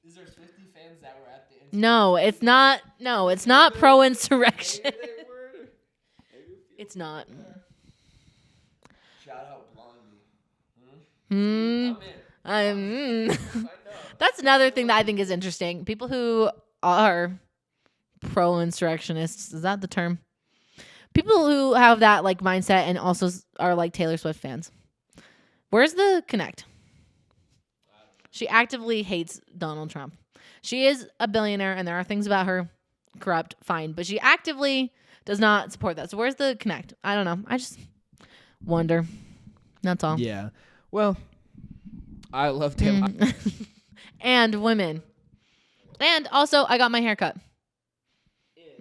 Is there 50 fans that were at the No, it's not. No, it's not pro-insurrection. Maybe they were. It's not. Shout out Blondie. Hmm. I'm in. I'm. That's another thing that I think is interesting. People who are pro-insurrectionists, is that the term? People who have that like mindset and also are like Taylor Swift fans. Where's the connect? She actively hates Donald Trump. She is a billionaire and there are things about her corrupt, fine, but she actively does not support that. So where's the connect? I don't know. I just wonder. That's all. Yeah. Well, I love Taylor. And women. And also, I got my hair cut.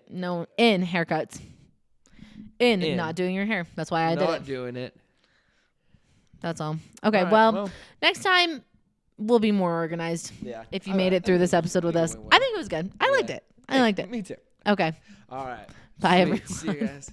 No, in haircuts. In not doing your hair. That's why I did Not it. doing it. That's all. Okay, All right, well, next time we'll be more organized. yeah. If you made it through this episode with us. I think it was good. I liked it. I liked it. Me too. Okay. All right. Bye, Sweet. everyone. See you guys.